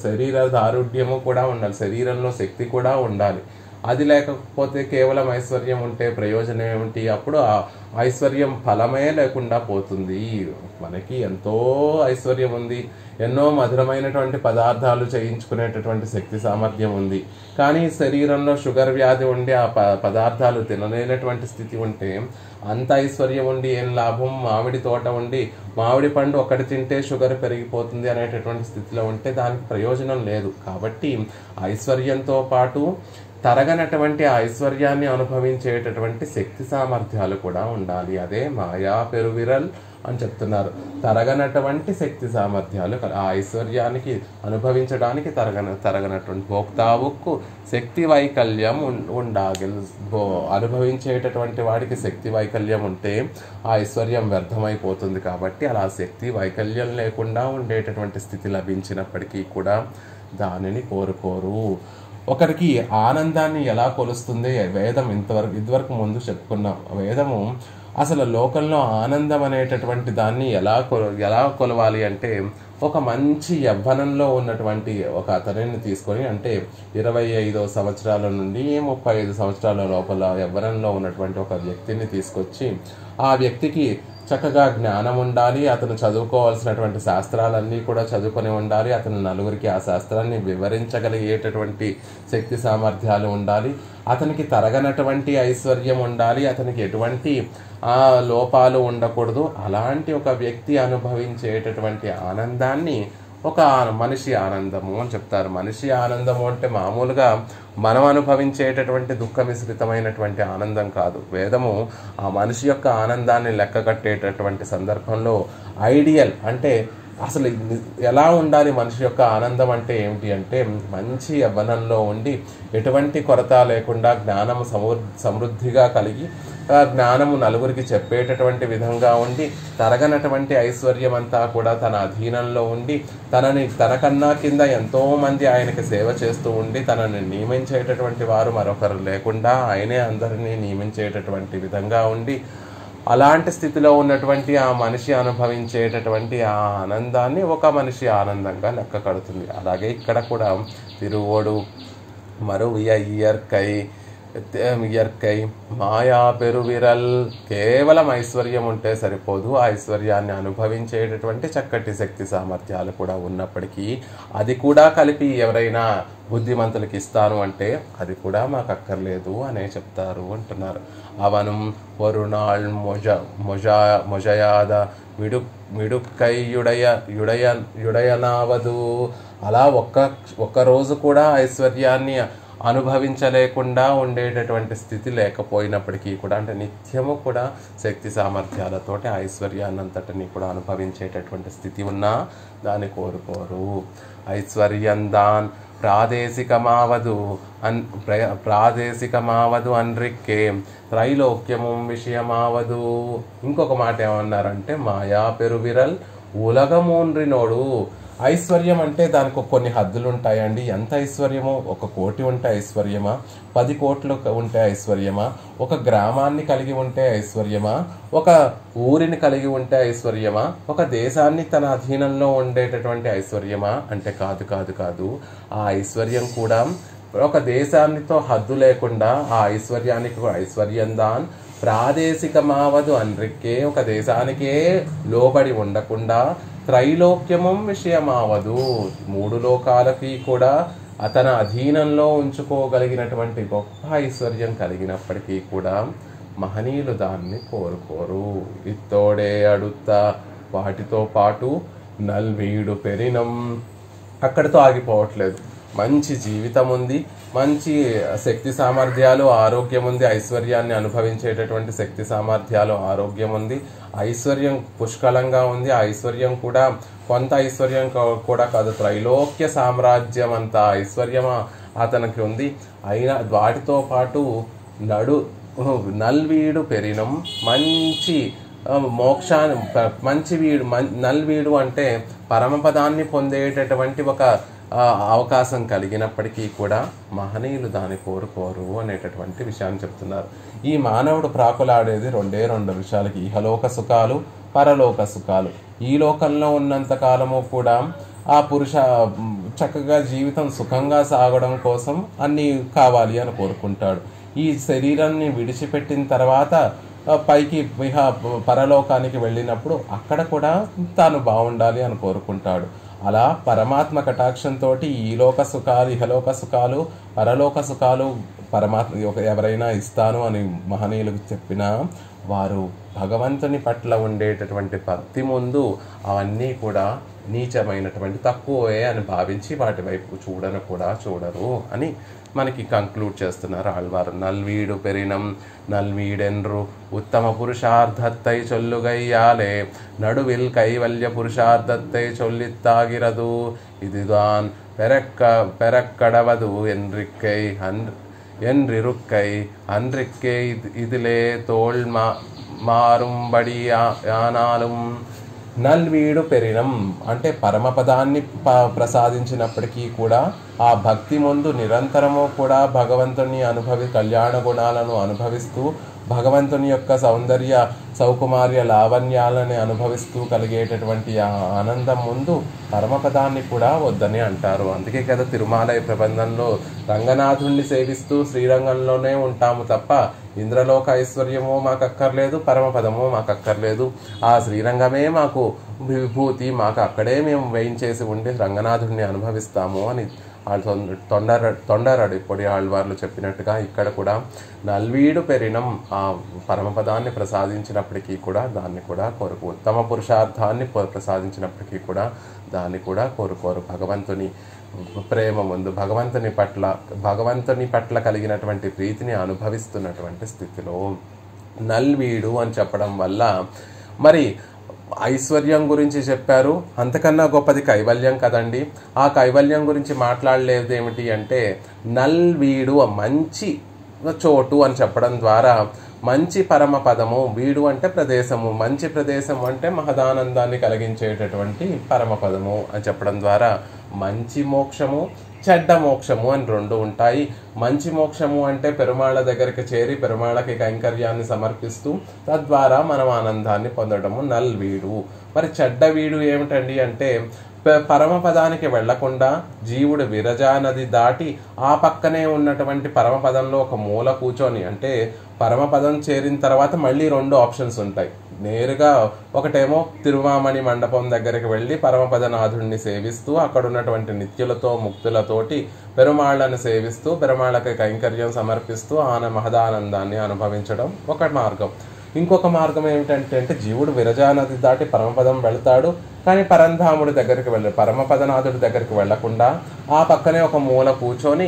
శరీర దారుఢ్యము కూడా ఉండాలి, శరీరంలో శక్తి కూడా ఉండాలి. అది లేకపోతే కేవలం ఐశ్వర్యం ఉంటే ప్రయోజనం ఏమిటి? అప్పుడు ఆ ఐశ్వర్యం ఫలమే లేకుండా పోతుంది. మనకి ఎంతో ఐశ్వర్యం ఉంది, ఎన్నో మధురమైనటువంటి పదార్థాలు చేయించుకునేటటువంటి శక్తి సామర్థ్యం ఉంది. కానీ శరీరంలో షుగర్ వ్యాధి ఉండి ఆ పదార్థాలు తినలేనటువంటి స్థితి ఉంటే అంత ఐశ్వర్యం ఉండి ఏం లాభం? మామిడి తోట ఉండి మామిడి పండు ఒకటి తింటే షుగర్ పెరిగిపోతుంది అనేటటువంటి స్థితిలో ఉంటే దానికి ప్రయోజనం లేదు. కాబట్టి ఐశ్వర్యంతో పాటు తరగనటువంటి ఐశ్వర్యాన్ని అనుభవించేటటువంటి శక్తి సామర్థ్యాలు కూడా ఉండాలి. అదే మాయా పెరువిరల్ అని చెప్తున్నారు. తరగనటువంటి శక్తి సామర్థ్యాలు, ఆ ఐశ్వర్యానికి అనుభవించడానికి తరగనటువంటి భోక్తావుకు శక్తి వైకల్యం ఉండాలి. అనుభవించేటటువంటి వాడికి శక్తి వైకల్యం ఉంటే ఆ ఐశ్వర్యం వ్యర్థమైపోతుంది. కాబట్టి అలా శక్తి వైకల్యం లేకుండా ఉండేటటువంటి స్థితి లభించినప్పటికీ కూడా దానిని కోరుకోరు. ఒకరికి ఆనందాన్ని ఎలా కొలుస్తుంది వేదం ఇదివరకు ముందు చెప్పుకున్నాం. వేదము అసలు లోకంలో ఆనందం అనేటటువంటి దాన్ని ఎలా కొలవాలి అంటే, ఒక మంచి యవ్వనంలో ఉన్నటువంటి ఒక అతనిని తీసుకొని, అంటే 25 సంవత్సరాల నుండి 35 సంవత్సరాల లోపల యవ్వనంలో ఉన్నటువంటి ఒక వ్యక్తిని తీసుకొచ్చి, ఆ వ్యక్తికి చక్కగా జ్ఞానం ఉండాలి, అతను చదువుకోవాల్సినటువంటి శాస్త్రాలన్నీ కూడా చదువుకొని ఉండాలి, అతను నలుగురికి ఆ శాస్త్రాన్ని వివరించగలిగేటటువంటి శక్తి సామర్థ్యాలు ఉండాలి, అతనికి తరగనటువంటి ఐశ్వర్యం ఉండాలి, అతనికి ఎటువంటి లోపాలు ఉండకూడదు. అలాంటి ఒక వ్యక్తి అనుభవించేటటువంటి ఆనందాన్ని ఒక మనిషి ఆనందము అని చెప్తారు. మనిషి ఆనందము అంటే మామూలుగా మనం అనుభవించేటటువంటి దుఃఖ మిశ్రితమైనటువంటి ఆనందం కాదు. వేదము ఆ మనిషి యొక్క ఆనందాన్ని లెక్క కట్టేటటువంటి సందర్భంలో ఐడియల్ అంటే అసలు ఎలా ఉండాలి మనిషి యొక్క ఆనందం అంటే ఏమిటి అంటే, మంచి యవ్వనంలో ఉండి ఎటువంటి కొరత లేకుండా జ్ఞానము సమృద్ధిగా కలిగి జ్ఞానము నలుగురికి చెప్పేటటువంటి విధంగా ఉండి, తరగనటువంటి ఐశ్వర్యం అంతా కూడా తన అధీనంలో ఉండి, తనకన్నా కింద ఎంతో మంది ఆయనకి సేవ చేస్తూ ఉండి, తనని నియమించేటటువంటి వారు మరొకరు లేకుండా ఆయనే అందరినీ నియమించేటటువంటి విధంగా ఉండి, అలాంటి స్థితిలో ఉన్నటువంటి ఆ మనిషి అనుభవించేటటువంటి ఆ ఆనందాన్ని ఒక మనిషి ఆనందంగా లెక్క కడుతుంది. అలాగే ఇక్కడ కూడా తిరువోడు మరువియ ఇయర్కై మాయా పెరువిరల్, కేవలం ఐశ్వర్యం ఉంటే సరిపోదు, ఆ ఐశ్వర్యాన్ని అనుభవించేటటువంటి చక్కటి శక్తి సామర్థ్యాలు కూడా ఉన్నప్పటికీ అది కూడా కలిపి ఎవరైనా బుద్ధిమంతులకి ఇస్తాను అంటే అది కూడా మాకు అక్కర్లేదు అనే చెప్తారు అంటున్నారు. అవనం వరుణాళ్ మొజయాద మిడుక్కై యుడయనావదు. అలా ఒక్క రోజు కూడా ఐశ్వర్యాన్ని అనుభవించలేకుండా ఉండేటటువంటి స్థితి లేకపోయినప్పటికీ కూడా, అంటే నిత్యము కూడా శక్తి సామర్థ్యాలతోటి ఐశ్వర్యాన్నంతటిని కూడా అనుభవించేటటువంటి స్థితి ఉన్నా దాన్ని కోరుకోరు. ఐశ్వర్యం దాన్ ప్రాదేశికమావదు అన్రిక్కే త్రైలోక్యము విషయమావదు. ఇంకొక మాట ఏమన్నారంటే, మాయా పెరువిరల్ ఉలగమూన్రినోడు. ఐశ్వర్యం అంటే దానికి కొన్ని హద్దులు ఉంటాయండి. ఎంత ఐశ్వర్యమో, 1 కోటి ఉంటే ఐశ్వర్యమా, 10 కోట్లు ఉంటే ఐశ్వర్యమా, ఒక గ్రామాన్ని కలిగి ఉంటే ఐశ్వర్యమా, ఒక ఊరిని కలిగి ఉంటే ఐశ్వర్యమా, ఒక దేశాన్ని తన అధీనంలో ఉండేటటువంటి ఐశ్వర్యమా అంటే కాదు. ఆ ఐశ్వర్యం కూడా ఒక దేశానితో హద్దు లేకుండా ఆ ఐశ్వర్యానికి ఐశ్వర్యం దాన్ ప్రాదేశికమావదు అన్రిక్కే, ఒక దేశానికే లోబడి ఉండకుండా త్రైలోక్యమం విషయమావదు, 3 లోకాలకి కూడా తన అధీనంలో ఉంచుకోగలిగినటువంటి గొప్ప ఐశ్వర్యం కలిగినప్పటికీ కూడా మహనీయులు దాన్ని కోరుకోరు. ఇత్తోడే అడుత్తా వాటితో పాటు నల్వీడు పెరినం, అక్కడితో ఆగిపోవట్లేదు. మంచి జీవితం ఉంది, మంచి శక్తి సామర్థ్యాలు, ఆరోగ్యం ఉంది, ఐశ్వర్యాన్ని అనుభవించేటటువంటి శక్తి సామర్థ్యాలు, ఆరోగ్యం ఉంది, ఐశ్వర్యం పుష్కలంగా ఉంది. ఆ ఐశ్వర్యం కూడా కొంత ఐశ్వర్యం కూడా కాదు, త్రైలోక్య సామ్రాజ్యం అంత ఐశ్వర్యం అతనికి ఉంది. అయినా వాటితో పాటు నల్వీడు పెరినం, మంచి మోక్షాన్ని మంచి వీడు నల్వీడు అంటే పరమపదాన్ని పొందేటటువంటి ఒక అవకాశం కలిగినప్పటికీ కూడా మహనీయులు దాన్ని కోరుకోరు అనేటటువంటి విషయాన్ని చెప్తున్నారు. ఈ మానవుడు ప్రాకులాడేది రెండు విషయాలకి, ఇహలోక సుఖాలు, పరలోక సుఖాలు. ఈ లోకంలో ఉన్నంత కాలము కూడా ఆ పురుష చక్కగా జీవితం సుఖంగా సాగడం కోసం అన్నీ కావాలి అని కోరుకుంటాడు. ఈ శరీరాన్ని విడిచిపెట్టిన తర్వాత పైకి పరలోకానికి వెళ్ళినప్పుడు అక్కడ కూడా తాను బాగుండాలి అని కోరుకుంటాడు. అలా పరమాత్మ కటాక్షంతో ఈలోక సుఖాలు, ఇహలోక సుఖాలు, పరలోక సుఖాలు పరమాత్మ ఎవరైనా ఇస్తాను అని మహనీయులకు చెప్పినా వారు భగవంతుని పట్ల ఉండేటటువంటి భక్తి ముందు అవన్నీ కూడా నీచమైనటువంటి తక్కువే అని భావించి వాటి వైపు చూడరు అని మనకి కంక్లూడ్ చేస్తున్నారు ఆళ్వారు. నల్వీడు పెరినం నల్వీడెన్రు ఉత్తమ పురుషార్థத்தை சொல்லுகையாலே நடுவில் கைவல்ய புருஷார்த்தத்தை சொல்லித்தாகிறது இதுதான் பெறக்கடவது என்றிருக்கை அன்றிக்கே இதிலே தோல் మారుంబడి ఆనాలం. నల్వీడు పెరినం అంటే పరమపదాన్ని ప్రసాదించినప్పటికీ కూడా ఆ భక్తి ముందు నిరంతరము కూడా భగవంతుని కళ్యాణ గుణాలను అనుభవిస్తూ భగవంతుని యొక్క సౌందర్య సౌకుమార్య లావణ్యాలని అనుభవిస్తూ కలిగేటటువంటి ఆ ఆనందం ముందు పరమపదాన్ని కూడా వద్దని అంటారు. అందుకే కదా తిరుమలై ప్రబంధంలో రంగనాథుణ్ణి సేవిస్తూ శ్రీరంగంలోనే ఉంటాము తప్ప ఇంద్రలోక ఐశ్వర్యమో మాకు అక్కర్లేదు, పరమపదమో మాకు అక్కర్లేదు, ఆ శ్రీరంగమే మాకు విభూతి, మాకు అక్కడే మేము వేయించేసి ఉండి రంగనాథుడిని అనుభవిస్తాము అని తొండరడిపొడి ఆళ్వార్లు చెప్పినట్టుగా ఇక్కడ కూడా నల్వీడు పెరినం ఆ పరమపదాన్ని ప్రసాదించినప్పటికీ కూడా దాన్ని కూడా కోరుకు, ఉత్తమ పురుషార్థాన్ని ప్రసాదించినప్పటికీ కూడా దాన్ని కూడా కోరుకోరు. భగవంతుని ప్రేమ ముందు భగవంతుని పట్ల కలిగినటువంటి ప్రీతిని అనుభవిస్తున్నటువంటి స్థితిలో నల్వీడు అని చెప్పడం వల్ల మరి ఐశ్వర్యం గురించి చెప్పారు. అంతకన్నా గొప్పది కైవల్యం కదండి. ఆ కైవల్యం గురించి మాట్లాడలేదు ఏమిటి అంటే నల్వీడు మంచి చోటు అని చెప్పడం ద్వారా మంచి పరమపదము, వీడు అంటే ప్రదేశము, మంచి ప్రదేశం అంటే మహదానందాన్ని కలిగించేటటువంటి పరమపదము అని చెప్పడం ద్వారా మంచి మోక్షము, చెడ్డ మోక్షము అని రెండు ఉంటాయి. మంచి మోక్షము అంటే పెరుమాళ్ళ దగ్గరికి చేరి పెరుమాళ్ళకి కైంకర్యాన్ని సమర్పిస్తూ తద్వారా మనం ఆనందాన్ని పొందడము నల్వీడు. మరి చెడ్డ వీడు ఏమిటండి అంటే పరమపదానికి వెళ్లకుండా జీవుడు విరజా నది దాటి ఆ పక్కనే ఉన్నటువంటి పరమపదంలో ఒక మూల కూర్చొని, అంటే పరమపదం చేరిన తర్వాత మళ్ళీ రెండు ఆప్షన్స్ ఉంటాయి. నేరుగా ఒకటేమో తిరువామణి మండపం దగ్గరికి వెళ్ళి పరమపదనాథుడిని సేవిస్తూ అక్కడ ఉన్నటువంటి నిత్యులతో ముక్తులతోటి పెరుమాళ్లను సేవిస్తూ పెరుమాళ్ళకి కైంకర్యం సమర్పిస్తూ మహదానందాన్ని అనుభవించడం ఒక మార్గం. ఇంకొక మార్గం ఏమిటంటే జీవుడు విరజానది దాటి పరమపదం వెళతాడు, కానీ పరంధాముడి దగ్గరికి పరమపదనాథుడి దగ్గరికి వెళ్లకుండా ఆ పక్కనే ఒక మూల కూర్చొని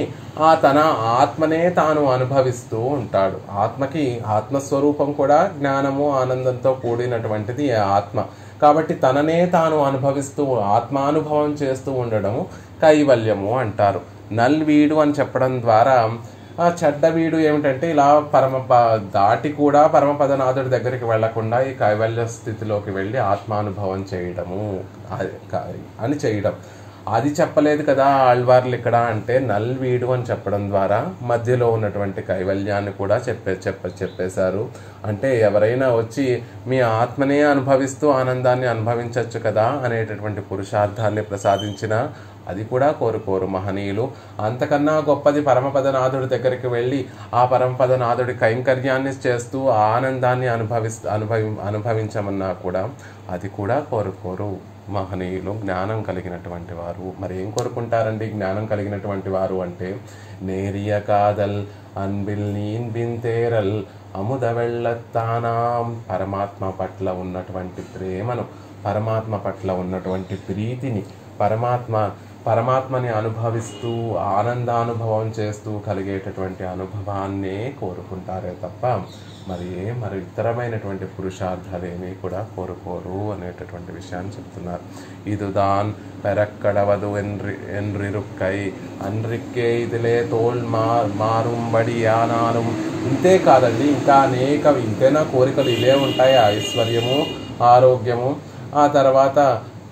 తన ఆత్మనే తాను అనుభవిస్తూ ఉంటాడు. ఆత్మకి ఆత్మస్వరూపం కూడా జ్ఞానము ఆనందంతో కూడినటువంటిది ఆత్మ. కాబట్టి తననే తాను అనుభవిస్తూ ఆత్మానుభవం చేస్తూ ఉండడము కైవల్యము అంటారు. నల్వీడు అని చెప్పడం ద్వారా చెడ్డ వీడు ఏమిటంటే ఇలా దాటి కూడా పరమపదనాథుడి దగ్గరికి వెళ్లకుండా ఈ కైవల్య స్థితిలోకి వెళ్ళి ఆత్మానుభవం చేయడము అని చేయడం. అది చెప్పలేదు కదా ఆళ్వార్లు ఇక్కడ అంటే నల్వీడు అని చెప్పడం ద్వారా మధ్యలో ఉన్నటువంటి కైవల్యాన్ని కూడా చెప్పేశారు. అంటే ఎవరైనా వచ్చి మీ ఆత్మనే అనుభవిస్తూ ఆనందాన్ని అనుభవించవచ్చు కదా అనేటటువంటి పురుషార్థాన్ని ప్రసాదించిన అది కూడా కోరుకోరు మహనీయులు. అంతకన్నా గొప్పది పరమపదనాథుడి దగ్గరికి వెళ్ళి ఆ పరమపదనాథుడి కైంకర్యాన్ని చేస్తూ ఆనందాన్ని అనుభవించమన్నా కూడా అది కూడా కోరుకోరు మహనీయులు, జ్ఞానం కలిగినటువంటి వారు. మరి ఏం కోరుకుంటారండి జ్ఞానం కలిగినటువంటి వారు అంటే నేరియ కాదల్ అన్బిల్ నీన్బిన్ తేరల్ అముద వెళ్ళత్తానాం. పరమాత్మ పట్ల ఉన్నటువంటి ప్రేమను, పరమాత్మ పట్ల ఉన్నటువంటి ప్రీతిని, పరమాత్మ పరమాత్మని అనుభవిస్తూ ఆనందానుభవం చేస్తూ కలిగేటటువంటి అనుభవాన్నే కోరుకుంటారే తప్ప మరి ఇతరమైనటువంటి పురుషార్థాలు ఏమీ కూడా కోరుకోరు అనేటటువంటి విషయాన్ని చెప్తున్నారు. ఇదుదాన్ పెరక్కడవదు ఎన్రిరుక్కై అన్రిక్కే ఇదిలే తోల్ మారుంబడి యానాలు. ఇంతే కాదండి, ఇంకా ఇంతేనా కోరికలు ఇవే ఉంటాయి. ఐశ్వర్యము, ఆరోగ్యము, ఆ తర్వాత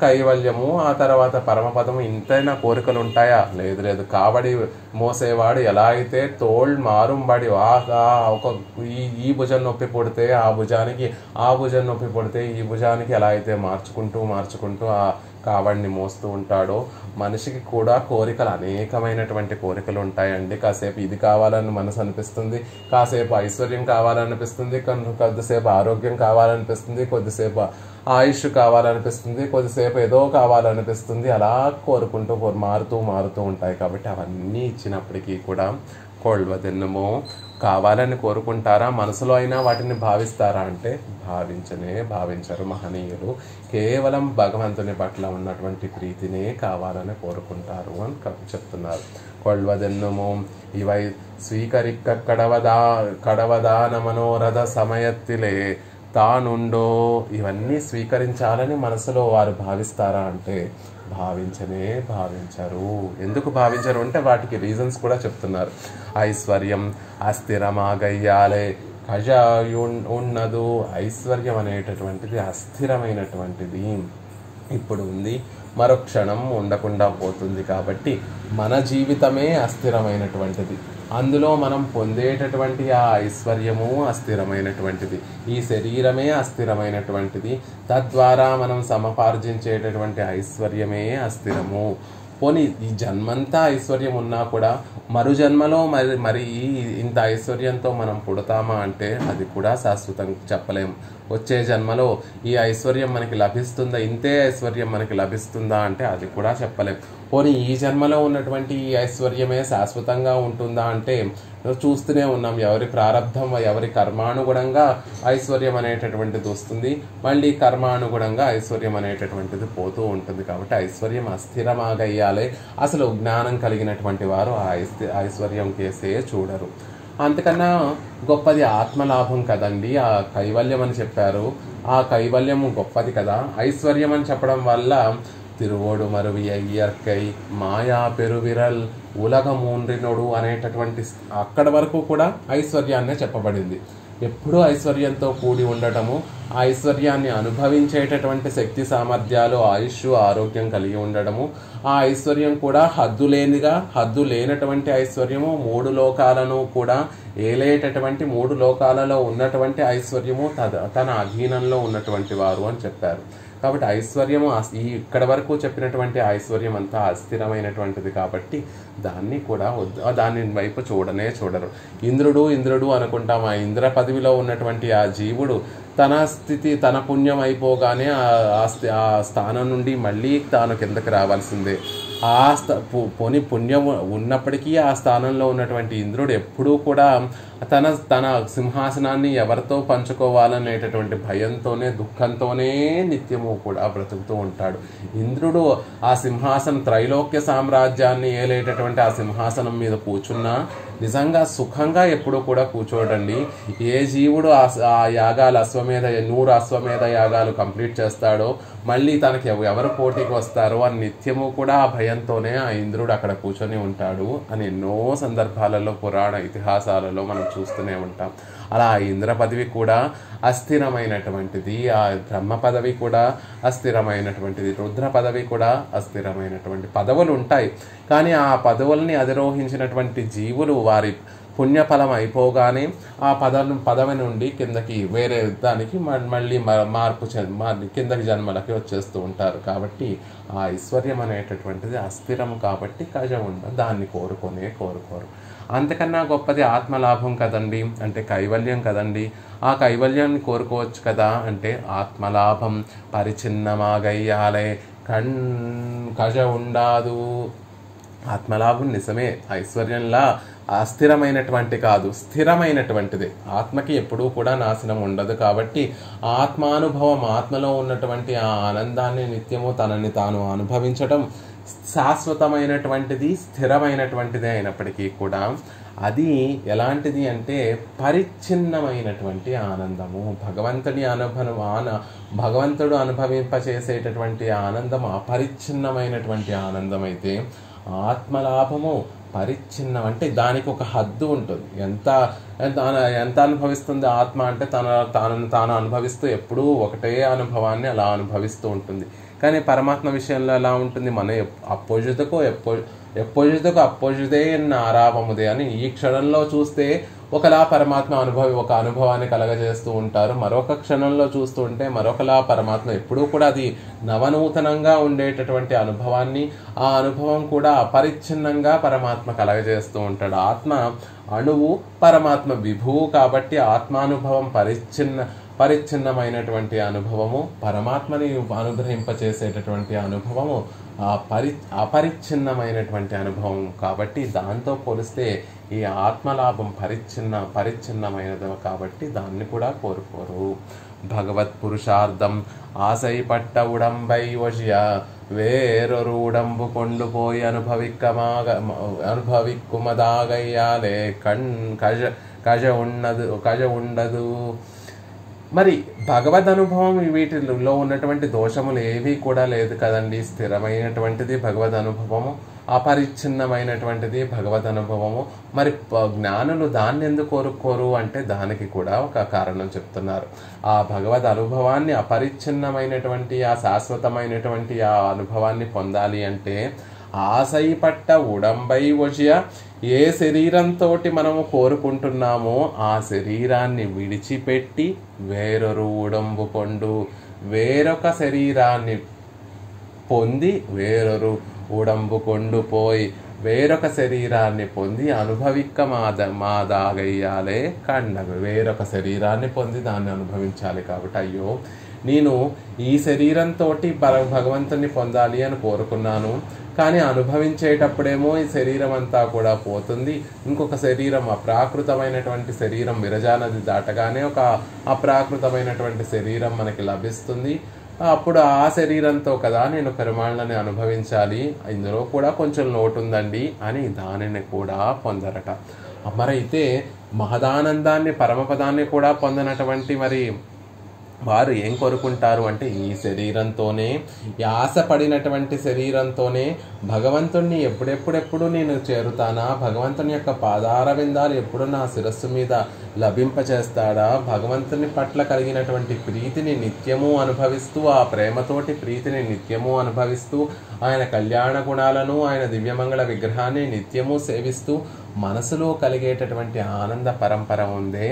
కైవల్యము, ఆ తర్వాత పరమపదము, ఇంతైనా కోరికలు ఉంటాయా? లేదు. కాబడి మోసేవాడు ఎలా అయితే తోల్ మారుంబడి ఈ భుజం నొప్పి పుడితే ఆ భుజానికి, ఆ భుజం నొప్పి పుడితే ఈ భుజానికి ఎలా అయితే మార్చుకుంటూ ఆ కావడిని మోస్తూ ఉంటాడో, మనిషికి కూడా కోరికలు, అనేకమైనటువంటి కోరికలు ఉంటాయండి. కాసేపు ఇది కావాలని మనసు అనిపిస్తుంది, కాసేపు ఐశ్వర్యం కావాలనిపిస్తుంది, కొద్దిసేపు ఆరోగ్యం కావాలనిపిస్తుంది, కొద్దిసేపు ఆయుష్ కావాలనిపిస్తుంది, కొద్దిసేపు ఏదో కావాలనిపిస్తుంది. అలా కోరుకుంటూ మారుతూ ఉంటాయి. కాబట్టి అవన్నీ ఇచ్చినప్పటికీ కూడా కొల్వదెన్నమో కావాలని కోరుకుంటారా? మనసులో అయినా వాటిని భావిస్తారా అంటే భావించరు మహనీయులు. కేవలం భగవంతుని పట్ల ఉన్నటువంటి ప్రీతినే కావాలని కోరుకుంటారు అని చెప్తున్నారు. కొల్వదెన్నమో ఇవై స్వీకరిక్క కడవదాన మనోరథ సమయత్తిలే తానుండో. ఇవన్నీ స్వీకరించాలని మనసులో వారు భావిస్తారా అంటే భావించరు. ఎందుకు భావించరు అంటే వాటికి రీజన్స్ కూడా చెప్తున్నారు. ఐశ్వర్యం అస్థిరమాగయ్యాలే కజ ఉన్నదు. ఐశ్వర్యం అనేటటువంటిది అస్థిరమైనటువంటిది, ఇప్పుడు ఉంది, మరో క్షణం ఉండకుండా పోతుంది. కాబట్టి మన జీవితమే అస్థిరమైనటువంటిది, అందులో మనం పొందేటటువంటి ఆ ఐశ్వర్యము అస్థిరమైనటువంటిది, ఈ శరీరమే అస్థిరమైనటువంటిది, తద్వారా మనం సమపార్జించేటటువంటి ఐశ్వర్యమే అస్థిరము. పోనీ ఈ జన్మంతా ఐశ్వర్యం ఉన్నా కూడా మరు జన్మలో మరి ఇంత ఐశ్వర్యంతో మనం పుడతామా అంటే అది కూడా శాశ్వతం చెప్పలేము. వచ్చే జన్మలో ఈ ఐశ్వర్యం మనకి లభిస్తుందా, ఇంతే ఐశ్వర్యం మనకి లభిస్తుందా అంటే అది కూడా చెప్పలేం. పోనీ ఈ జన్మలో ఉన్నటువంటి ఈ ఐశ్వర్యమే శాశ్వతంగా ఉంటుందా అంటే చూస్తూనే ఉన్నాం. ఎవరి ప్రారంధం, ఎవరి కర్మానుగుణంగా ఐశ్వర్యం అనేటటువంటిది వస్తుంది, మళ్ళీ కర్మానుగుణంగా ఐశ్వర్యం అనేటటువంటిది పోతూ ఉంటుంది. కాబట్టి ఐశ్వర్యం అస్థిరమాగయ్యాలే. అసలు జ్ఞానం కలిగినటువంటి వారు ఆ ఐశ్వర్యం కేసే చూడరు. అంతకన్నా గొప్పది ఆత్మలాభం కదండి. ఆ కైవల్యం అని చెప్పారు, ఆ కైవల్యము గొప్పది కదా. ఐశ్వర్యం అని చెప్పడం వల్ల తిరువోడు మరువియ ఇయర్కై మాయా పెరువిరల్ ఉలగమూండ్రినోడు అనేటటువంటి అక్కడ వరకు కూడా ఐశ్వర్యాన్నే చెప్పబడింది. ఎప్పుడూ ఐశ్వర్యంతో కూడి ఉండటము, ఆ ఐశ్వర్యాన్ని అనుభవించేటటువంటి శక్తి సామర్థ్యాలు, ఆయుష్, ఆరోగ్యం కలిగి ఉండడము, ఆ ఐశ్వర్యం కూడా హద్దు లేనటువంటి ఐశ్వర్యము, 3 లోకాలను కూడా ఏలేటటువంటి 3 లోకాలలో ఉన్నటువంటి ఐశ్వర్యము తన అధీనంలో ఉన్నటువంటి వారు అని చెప్పారు. కాబట్టి ఐశ్వర్యము ఇక్కడ వరకు చెప్పినటువంటి ఐశ్వర్యం అంతా అస్థిరమైనటువంటిది. కాబట్టి దాన్ని కూడా దాని వైపు చూడరు. ఇంద్రుడు అనుకుంటాం. ఆ ఇంద్ర పదవిలో ఉన్నటువంటి ఆ జీవుడు తన స్థితి, తన పుణ్యం అయిపోగానే ఆ స్థానం నుండి మళ్ళీ తాను కిందకి రావాల్సిందే. పోని పుణ్యం ఉన్నప్పటికీ ఆ స్థానంలో ఉన్నటువంటి ఇంద్రుడు ఎప్పుడూ కూడా తన సింహాసనాన్ని ఎవరితో పంచుకోవాలనేటటువంటి భయంతోనే, దుఃఖంతోనే నిత్యము కూడా బ్రతుకుతూ ఉంటాడు. ఇంద్రుడు ఆ త్రైలోక్య సామ్రాజ్యాన్ని ఏలేటటువంటి ఆ సింహాసనం మీద కూర్చున్నా నిజంగా సుఖంగా ఎప్పుడూ కూడా కూర్చోడండి. ఏ జీవుడు ఆ యాగాలు 100 అశ్వమేధ యాగాలు కంప్లీట్ చేస్తాడో మళ్ళీ తనకి ఎవరు పోటీకి వస్తారో అని నిత్యము కూడా ఆ భయంతోనే ఆ ఇంద్రుడు అక్కడ కూర్చొని ఉంటాడు అని ఎన్నో సందర్భాలలో పురాణ ఇతిహాసాలలో మనం చూస్తూనే ఉంటాం. అలా ఆ ఇంద్ర పదవి కూడా అస్థిరమైనటువంటిది, ఆ బ్రహ్మ పదవి కూడా అస్థిరమైనటువంటిది, రుద్ర పదవి కూడా అస్థిరమైనటువంటి పదవులు ఉంటాయి. కానీ ఆ పదవుల్ని అధిరోహించినటువంటి జీవులు వారి పుణ్యఫలం అయిపోగానే ఆ పదవి నుండి కిందకి వేరే దానికి మళ్ళీ మార్పు కిందకి జన్మలకి వచ్చేస్తూ ఉంటారు. కాబట్టి ఆ ఐశ్వర్యం అనేటటువంటిది అస్థిరం. కాబట్టి కజం దాన్ని కోరుకోరు. అంతకన్నా గొప్పది ఆత్మలాభం కదండి, అంటే కైవల్యం కదండి. ఆ కైవల్యాన్ని కోరుకోవచ్చు కదా అంటే ఆత్మలాభం పరిచిన్నమాగయ్యాలే కజ ఉండాదు. ఆత్మలాభం నిజమే, ఐశ్వర్యంలా అస్థిరమైనటువంటి కాదు, స్థిరమైనటువంటిది. ఆత్మకి ఎప్పుడూ కూడా నాశనం ఉండదు. కాబట్టి ఆత్మానుభవం, ఆత్మలో ఉన్నటువంటి ఆ ఆనందాన్ని నిత్యము తనని తాను అనుభవించడం శాశ్వతమైనటువంటిది, స్థిరమైనటువంటిది అయినప్పటికీ కూడా అది ఎలాంటిది అంటే పరిచ్ఛిన్నమైనటువంటి ఆనందము. భగవంతుడు అనుభవింపచేసేటటువంటి ఆనందం అపరిచ్ఛిన్నమైనటువంటి ఆనందం అయితే, ఆత్మలాభము పరిచ్ఛిన్నం అంటే దానికి ఒక హద్దు ఉంటుంది. ఎంత అనుభవిస్తుంది ఆత్మ అంటే తాను అనుభవిస్తూ ఎప్పుడూ ఒకటే అనుభవాన్ని అలా అనుభవిస్తూ ఉంటుంది. కానీ పరమాత్మ విషయంలో ఎలా ఉంటుంది? మన అపోజిట్కు అపోజిటే ఆరాపముదే అని ఈ క్షణంలో చూస్తే ఒకలా పరమాత్మ ఒక అనుభవాన్ని కలగజేస్తూ ఉంటారు. మరొక క్షణంలో చూస్తూ ఉంటే మరొకలా పరమాత్మ ఎప్పుడూ కూడా అది నవనూతనంగా ఉండేటటువంటి అనుభవాన్ని, ఆ అనుభవం కూడా అపరిచ్ఛిన్నంగా పరమాత్మ కలగజేస్తూ ఉంటాడు. ఆత్మ అణువు, పరమాత్మ విభువు. కాబట్టి ఆత్మానుభవం పరిచ్ఛిన్నమైనటువంటి అనుభవము, పరమాత్మని అనుగ్రహింపచేసేటటువంటి అనుభవము అపరిచ్ఛిన్నమైనటువంటి అనుభవం. కాబట్టి దాంతో పోలిస్తే ఈ ఆత్మలాభం పరిచ్ఛిన్నమైనది కాబట్టి దాన్ని కూడా కోరుకోరు. భగవత్ పురుషార్థం ఆశై పట్ట ఉడంబై వశియ వేరొరు ఉడంబు కొండుపోయి అనుభవిక్కుమదాగయ్యాలే కజ ఉండదు. మరి భగవద్ అనుభవం వీటిలో ఉన్నటువంటి దోషములు ఏవి కూడా లేదు కదండి. స్థిరమైనటువంటిది భగవద్ అనుభవము, అపరిచ్ఛిన్నమైనటువంటిది భగవద్ అనుభవము. మరి జ్ఞానులు దాన్ని ఎందుకు కోరుకోరు అంటే దానికి కూడా ఒక కారణం చెప్తున్నారు. ఆ భగవద్ అనుభవాన్ని, అపరిచ్ఛిన్నమైనటువంటి ఆ శాశ్వతమైనటువంటి ఆ అనుభవాన్ని పొందాలి అంటే ఆశై పట్ట ఉడంబై వశియ, ఏ శరీరంతో మనము కోరుకుంటున్నామో ఆ శరీరాన్ని విడిచిపెట్టి వేరొరు ఉడంబు కొండు, వేరొక శరీరాన్ని పొంది వేరొరు ఉడంబు కొండుపోయి వేరొక శరీరాన్ని పొంది మాదాగయ్యాలే కండగు. వేరొక శరీరాన్ని పొంది దాన్ని అనుభవించాలి. కాబట్టి అయ్యో నేను ఈ శరీరంతో భగవంతుని పొందాలి అని కోరుకున్నాను, కానీ అనుభవించేటప్పుడేమో ఈ శరీరం అంతా కూడా పోతుంది. ఇంకొక శరీరం, అప్రాకృతమైనటువంటి శరీరం, విరజానది దాటగానే ఒక అప్రాకృతమైనటువంటి శరీరం మనకి లభిస్తుంది. అప్పుడు ఆ శరీరంతో కదా నేను పెరుమాళ్ళని అనుభవించాలి, ఇందులో కూడా కొంచెం లోటు ఉందండి అని దానిని కూడా పొందరట. మరైతే మహదానందాన్ని, పరమపదాన్ని కూడా పొందనటువంటి మరి వారు ఏం కోరుకుంటారు అంటే ఈ శరీరంతోనే, ఆశపడినటువంటి శరీరంతోనే భగవంతుణ్ణి ఎప్పుడెప్పుడు నేను చేరుతానా, భగవంతుని యొక్క పాదార విందాలు ఎప్పుడు నా శిరస్సు మీద లభింపచేస్తాడా, భగవంతుని పట్ల కలిగినటువంటి ప్రీతిని నిత్యము అనుభవిస్తూ, ఆ ప్రేమతోటి ప్రీతిని నిత్యము అనుభవిస్తూ, ఆయన కళ్యాణ గుణాలను, ఆయన దివ్యమంగళ విగ్రహాన్ని నిత్యము సేవిస్తూ మనసులో కలిగేటటువంటి ఆనంద పరంపర ఉందే,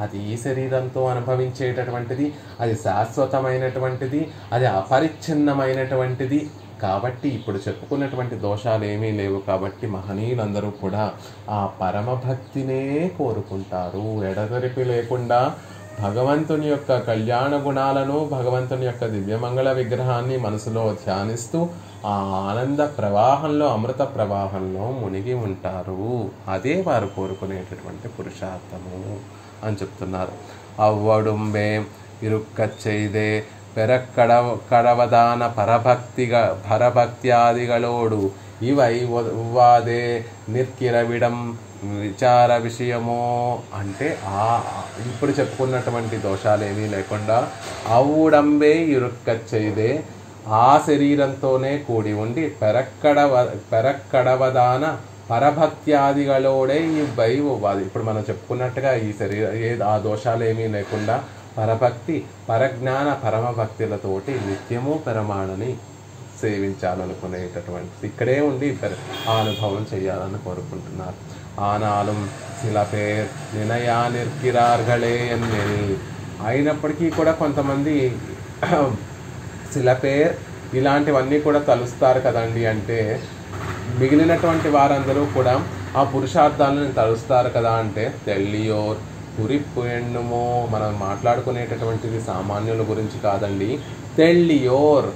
అది ఈ శరీరంతో అనుభవించేటటువంటిది, అది శాశ్వతమైనటువంటిది, అది అపరిచ్ఛిన్నమైనటువంటిది. కాబట్టి ఇప్పుడు చెప్పుకున్నటువంటి దోషాలు ఏమీ లేవు. కాబట్టి మహనీయులందరూ కూడా ఆ పరమభక్తినే కోరుకుంటారు. ఎడతెరిపి లేకుండా భగవంతుని యొక్క కళ్యాణ గుణాలను, భగవంతుని యొక్క దివ్యమంగళ విగ్రహాన్ని మనసులో ధ్యానిస్తూ ఆ ఆనంద ప్రవాహంలో, అమృత ప్రవాహంలో మునిగి ఉంటారు. అదే వారు కోరుకునేటటువంటి పురుషార్థము అని చెప్తున్నారు. అవ్వడుంబే ఇరుక్కచ్చైదే పెరక్కడవదాన పరభక్త్యాదిగలోడు ఇవై ఉవ్వాదే నిర్కిరవిడం విచార విషయమో అంటే ఇప్పుడు చెప్పుకున్నటువంటి దోషాలు ఏమీ లేకుండా అవ్వుడంబే ఇరుక్కచ్చైదే, ఆ శరీరంతోనే కూడి ఉండి పెరక్కడవదాన పరభక్త్యాదిగలోడే ఇవ్వై ఉవ్వాది. ఇప్పుడు మనం చెప్పుకున్నట్టుగా ఈ ఆ దోషాలు ఏమీ లేకుండా పరభక్తి, పరజ్ఞాన, పరమభక్తులతోటి నిత్యము పెరమాణని సేవించాలనుకునేటటువంటి, ఇక్కడే ఉండి ఆ అనుభవం చేయాలని కోరుకుంటున్నారు. ఆనాலும் சில பேர் నినయా నిర్కిరార్గళే అయినప్పటికీ కూడా కొంతమంది సిలపేర్ ఇలాంటివన్నీ కూడా తలుస్తారు కదండి. అంటే మిగిలినటువంటి వారందరూ కూడా ఆ పురుషార్థాలను తలుస్తారు కదా అంటే తెల్లియోర్ కురిప్పు ఎన్నుమో, మనం మాట్లాడుకునేటటువంటిది సామాన్యుల గురించి కాదండి. తెల్లియోర్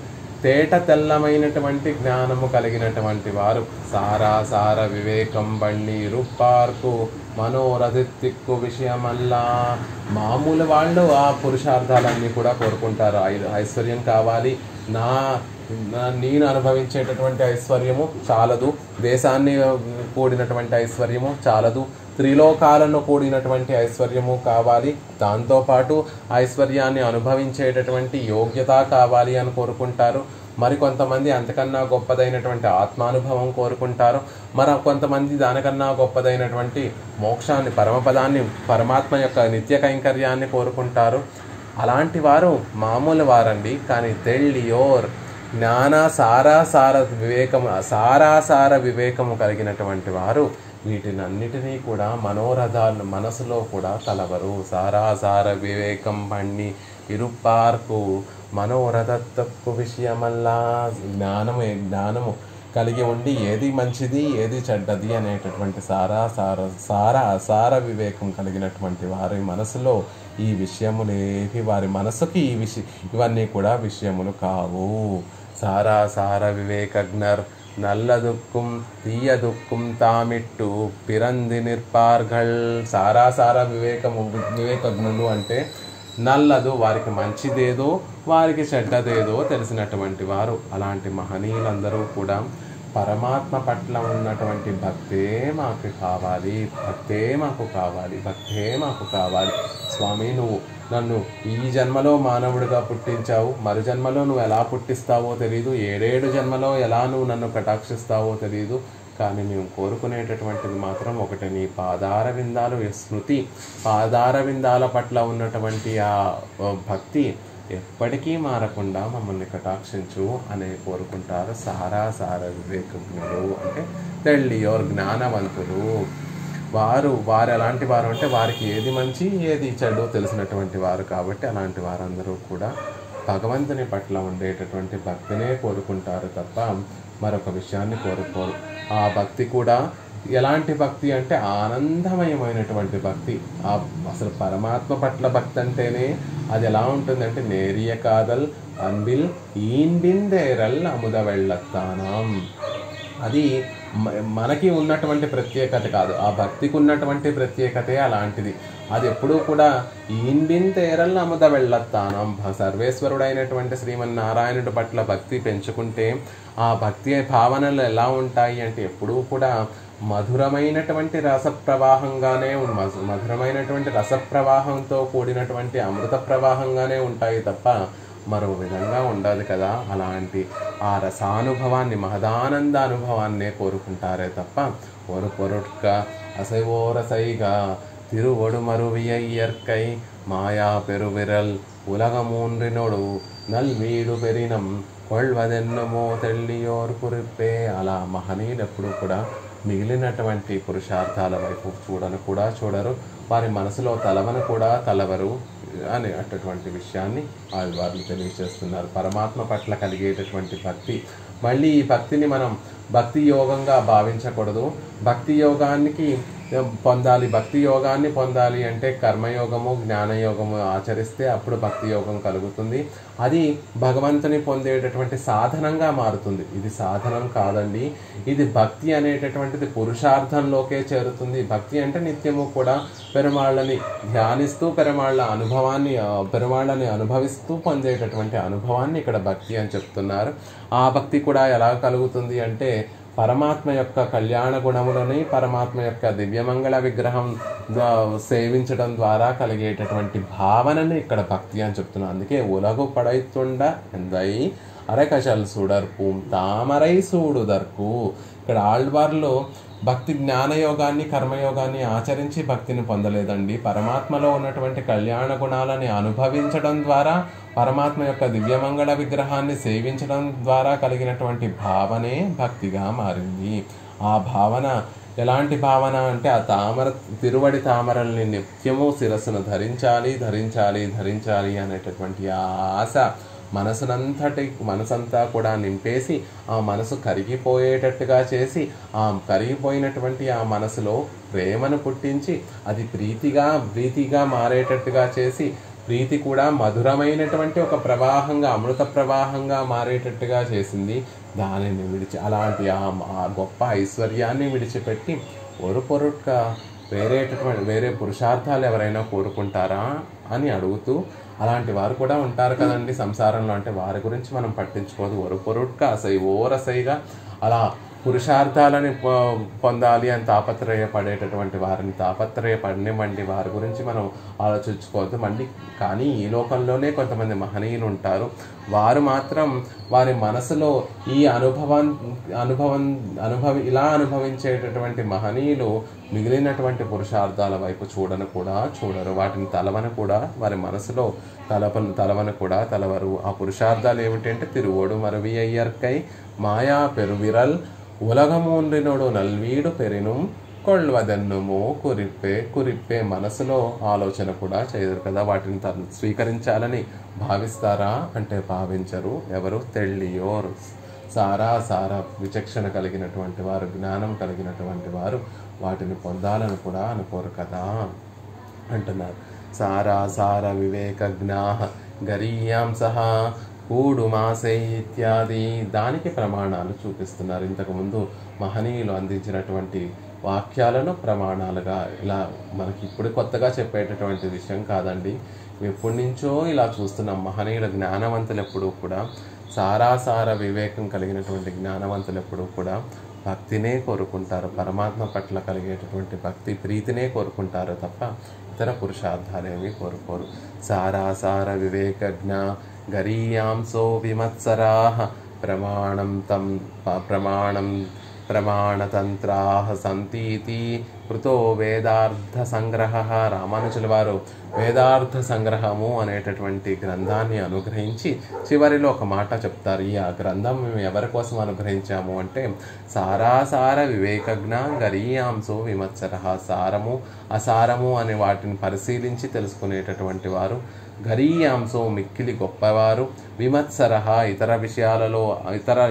తేట తెల్లమైనటువంటి జ్ఞానము కలిగినటువంటి వారు. సారాసార వివేకం బండి ఇరుప్పార్కు మనోరథిత్తిక్కు విషయమల్లా. మామూలు వాళ్ళు ఆ పురుషార్థాలన్నీ కూడా కోరుకుంటారు. ఐశ్వర్యం కావాలి, నేను అనుభవించేటటువంటి ఐశ్వర్యము చాలదు, దేశాన్ని కూడినటువంటి ఐశ్వర్యము చాలదు, త్రిలోకాలను కూడినటువంటి ఐశ్వర్యము కావాలి, దాంతోపాటు ఐశ్వర్యాన్ని అనుభవించేటటువంటి యోగ్యత కావాలి అని కోరుకుంటారు. మరికొంతమంది అంతకన్నా గొప్పదైనటువంటి ఆత్మానుభవం కోరుకుంటారు. కొంతమంది దానికన్నా గొప్పదైనటువంటి మోక్షాన్ని, పరమపదాన్ని, పరమాత్మ యొక్క నిత్య కైంకర్యాన్ని కోరుకుంటారు. అలాంటి వారు మామూలు వారండి. కానీ తెళ్ళియోర్ జ్ఞాన సారాసార వివేకము కలిగినటువంటి వారు వీటినన్నిటినీ కూడా మనోరథాలు మనసులో కూడా కలవరు. సారాసార వివేకం పణ్ణి ఇరుప్పార్కు మనోరథత్వకు విషయమల్లా. జ్ఞానము కలిగి ఉండి ఏది మంచిది ఏది చెడ్డది అనేటటువంటి సార వివేకం కలిగినటువంటి వారి మనసులో ఈ విషయములేవి, వారి మనసుకి ఇవన్నీ కూడా విషయములు కావు. సారాసార వివేకజ్ఞర్ నల్లదుక్కుం తీయదుక్కుం తామిట్టు పిరంది నిర్పార్గల్. సారాసార వివేకజ్ఞులు అంటే నల్లదు వారికి మంచిదేదో వారికి చెడ్డదేదో తెలిసినటువంటి వారు. అలాంటి మహనీయులందరూ కూడా పరమాత్మ పట్ల ఉన్నటువంటి భక్తే మాకు కావాలి, భక్తే మాకు కావాలి, భక్తే మాకు కావాలి. స్వామి, నువ్వు నన్ను ఈ జన్మలో మానవుడిగా పుట్టించావు, మరు జన్మలో నువ్వు ఎలా పుట్టిస్తావో తెలియదు, 7 జన్మలో ఎలా నువ్వు నన్ను కటాక్షిస్తావో తెలియదు. కానీ మేము కోరుకునేటటువంటిది మాత్రం ఒకటి, నీ పాదార విందాలు స్మృతి, పాదార విందాల పట్ల ఉన్నటువంటి ఆ భక్తి ఎప్పటికీ మారకుండా మమ్మల్ని కటాక్షించు అని కోరుకుంటారు సారాసార వివేకజ్ఞులు. అంటే తెళ్ళియోర్ జ్ఞానవంతులు. వారు ఎలాంటి వారు అంటే వారికి ఏది మంచి ఏది చెడు తెలిసినటువంటి వారు. కాబట్టి అలాంటి వారందరూ కూడా భగవంతుని పట్ల ఉండేటటువంటి భక్తినే కోరుకుంటారు తప్ప మరొక విషయాన్ని కోరుకోరు. ఆ భక్తి కూడా ఎలాంటి భక్తి అంటే ఆనందమయమైనటువంటి భక్తి. అసలు పరమాత్మ పట్ల భక్తి అంటేనే అది ఎలా ఉంటుందంటే నేరియ కాదల్ అన్బిల్ ఈంబిందేరల్ అముద వెళ్ళత్తానం. అది మనకి ఉన్నటువంటి ప్రత్యేకత కాదు, ఆ భక్తికి ఉన్నటువంటి ప్రత్యేకతే అలాంటిది. అది ఎప్పుడూ కూడా ఈంబిన్ తేరల్ అముద వెళ్ళత్తానం. సర్వేశ్వరుడైనటువంటి శ్రీమన్నారాయణుడి పట్ల భక్తి పెంచుకుంటే ఆ భక్తి భావనలు ఎలా ఉంటాయి అంటే ఎప్పుడూ కూడా మధురమైనటువంటి రసప్రవాహంగానే, మధురమైనటువంటి రసప్రవాహంతో కూడినటువంటి అమృత ప్రవాహంగానే ఉంటాయి తప్ప మరో విధంగా ఉండదు కదా. అలాంటి ఆ రసానుభవాన్ని, మహదానంద అనుభవాన్నే కోరుకుంటారే తప్ప ஒரு பொருட்க அசைவோரசைகா திருவொடு மருவியற்கை மாயா பெருவிரல் ఉలగమూండ్రినొడు నల్వీడు పెరినం కొల్వదెన్నమో తెల్లియోర్ కురిప్పే. అలా మహనీయులు ఎప్పుడు కూడా మిగిలినటువంటి పురుషార్థాల వైపు చూడరు, వారి మనసులో తలవను కూడా తలవరు అని అటువంటి విషయాన్ని వాళ్ళు తెలియజేస్తున్నారు. పరమాత్మ పట్ల కలిగేటటువంటి భక్తి, మళ్ళీ ఈ భక్తిని మనం భక్తి యోగంగా భావించకూడదు. భక్తి యోగానికి భక్తి యోగాన్ని పొందాలి అంటే కర్మయోగము, జ్ఞానయోగము ఆచరిస్తే అప్పుడు భక్తి యోగం కలుగుతుంది. అది భగవంతుని పొందేటటువంటి సాధనంగా మారుతుంది. ఇది సాధనం కాదండి, ఇది భక్తి అనేటటువంటిది పురుషార్థంలోకే చేరుతుంది. భక్తి అంటే నిత్యము కూడా పెరుమాళ్ళని ధ్యానిస్తూ పెరుమాళ్ళని అనుభవిస్తూ పొందేటటువంటి అనుభవాన్ని ఇక్కడ భక్తి అని చెప్తున్నారు. ఆ భక్తి కూడా ఎలా కలుగుతుంది అంటే పరమాత్మ యొక్క కళ్యాణ గుణములని, పరమాత్మ యొక్క దివ్యమంగళ విగ్రహం సేవించడం ద్వారా కలిగేటటువంటి భావనని ఇక్కడ భక్తి అని చెప్తున్నాను. అందుకే ఉలగు పడైతుండ ఎందై అరకశల్ సుడర్పు తామరై సూడుదర్కు. ఇక్కడ ఆళ్వార్లు భక్తి జ్ఞానయోగాన్ని, కర్మయోగాన్ని ఆచరించి భక్తిని పొందలేదండి. పరమాత్మలో ఉన్నటువంటి కళ్యాణ గుణాలని అనుభవించడం ద్వారా, పరమాత్మ యొక్క దివ్యమంగళ విగ్రహాన్ని సేవించడం ద్వారా కలిగినటువంటి భావనే భక్తిగా మారింది. ఆ భావన ఎలాంటి భావన అంటే ఆ తిరువడి తామరల్ని నిత్యము శిరస్సును ధరించాలి అనేటటువంటి ఆశ మనసంతా కూడా నింపేసి ఆ మనసు కరిగిపోయేటట్టుగా చేసి, ఆ కరిగిపోయినటువంటి ఆ మనసులో ప్రేమను పుట్టించి అది ప్రీతిగా మారేటట్టుగా చేసి ప్రీతి కూడా మధురమైనటువంటి ఒక ప్రవాహంగా, అమృత ప్రవాహంగా మారేటట్టుగా చేసింది. దానిని విడిచి అలాంటి ఆ గొప్ప ఐశ్వర్యాన్ని విడిచిపెట్టి పొరుట్గా వేరే పురుషార్థాలు ఎవరైనా కోరుకుంటారా అని అడుగుతూ, అలాంటి వారు కూడా ఉంటారు కదండి సంసారంలో. అంటే వారి గురించి మనం పట్టించుకోదు. పొరుట్గా ఓరసైగా అలా పురుషార్థాలని పొందాలి అని తాపత్రయపడేటటువంటి వారిని తాపత్రయపడినివ్వండి, వారి గురించి మనం ఆలోచించుకోవద్దు మళ్ళీ. కానీ ఈ లోకంలోనే కొంతమంది మహనీయులు ఉంటారు. వారు మాత్రం వారి మనసులో ఈ ఇలా అనుభవించేటటువంటి మహనీయులు మిగిలినటువంటి పురుషార్థాల వైపు చూడరు. వాటిని తలవని కూడా వారి మనసులో తలవని కూడా తలవరు. ఆ పురుషార్థాలు ఏమిటంటే తిరువోడు మరవి అయ్యర్కై మాయా పెరువిరల్ ఉలగమూండ్రినోడు నల్వీడు పెరిను కొల్వదన్నుమో కురిప్పే మనసులో ఆలోచన కూడా చేయరు కదా. వాటిని స్వీకరించాలని భావిస్తారా అంటే భావించరు. ఎవరు? తెళ్ళియోరు సారా విచక్షణ కలిగినటువంటి వారు, జ్ఞానం కలిగినటువంటి వారు వాటిని పొందాలని కూడా అనుకోరు కదా అంటున్నారు. సార వివేక జ్ఞాహ గరీయాం సహా కూడు మాసై ఇత్యాది దానికి ప్రమాణాలు చూపిస్తున్నారు. ఇంతకుముందు మహనీయులు అందించినటువంటి వాక్యాలను ప్రమాణాలుగా, ఇలా మనకి ఇప్పుడు కొత్తగా చెప్పేటటువంటి విషయం కాదండి. ఎప్పటి నుంచో ఇలా చూస్తున్నాం. మహనీయుల జ్ఞానవంతులు ఎప్పుడూ కూడా, సార వివేకం కలిగినటువంటి జ్ఞానవంతులు ఎప్పుడూ కూడా భక్తినే కోరుకుంటారు. పరమాత్మ పట్ల కలిగేటటువంటి భక్తి, ప్రీతినే కోరుకుంటారు తప్ప ఇతర పురుషార్థాలేమీ కోరుకోరు. సార వివేకజ్ఞ గరీయాంసో విమత్సరాః ప్రమాణతంత్రాః సంతీతి కృతో వేదార్థ సంగ్రహ. రామానుజుల వారు వేదార్థ సంగ్రహము అనేటటువంటి గ్రంథాన్ని అనుగ్రహించి చివరిలో ఒక మాట చెప్తారు. ఈ ఆ గ్రంథం మేము ఎవరి కోసం అనుగ్రహించాము అంటే సార వివేకజ్ఞ గరీయాంసో విమత్సరః. సారము అసారము అనే వాటిని పరిశీలించి తెలుసుకునేటటువంటి వారు, గరీయాంసో మిక్కిలి గొప్పవారు, విమత్సరః ఇతర విషయాలలో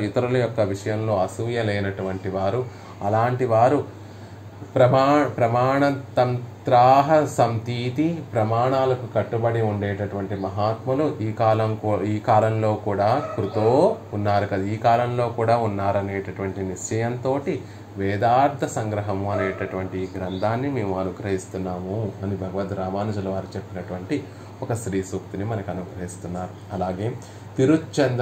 ఇతరుల యొక్క విషయంలో అసూయ లేనటువంటి వారు. అలాంటి వారు ప్రమాణతంత్రాః సంతీతి ప్రమాణాలకు కట్టుబడి ఉండేటటువంటి మహాత్ములు ఈ కాలంలో కూడా కృతో ఉన్నారు కదా, ఈ కాలంలో కూడా ఉన్నారనేటటువంటి నిశ్చయంతో వేదార్థ సంగ్రహము అనేటటువంటి ఈ గ్రంథాన్ని మేము అనుగ్రహిస్తున్నాము అని భగవద్ రామానుజుల వారు చెప్పినటువంటి ఒక శ్రీ సూక్తిని మనకు అనుగ్రహిస్తున్నారు. అలాగే తిరుచ్చంద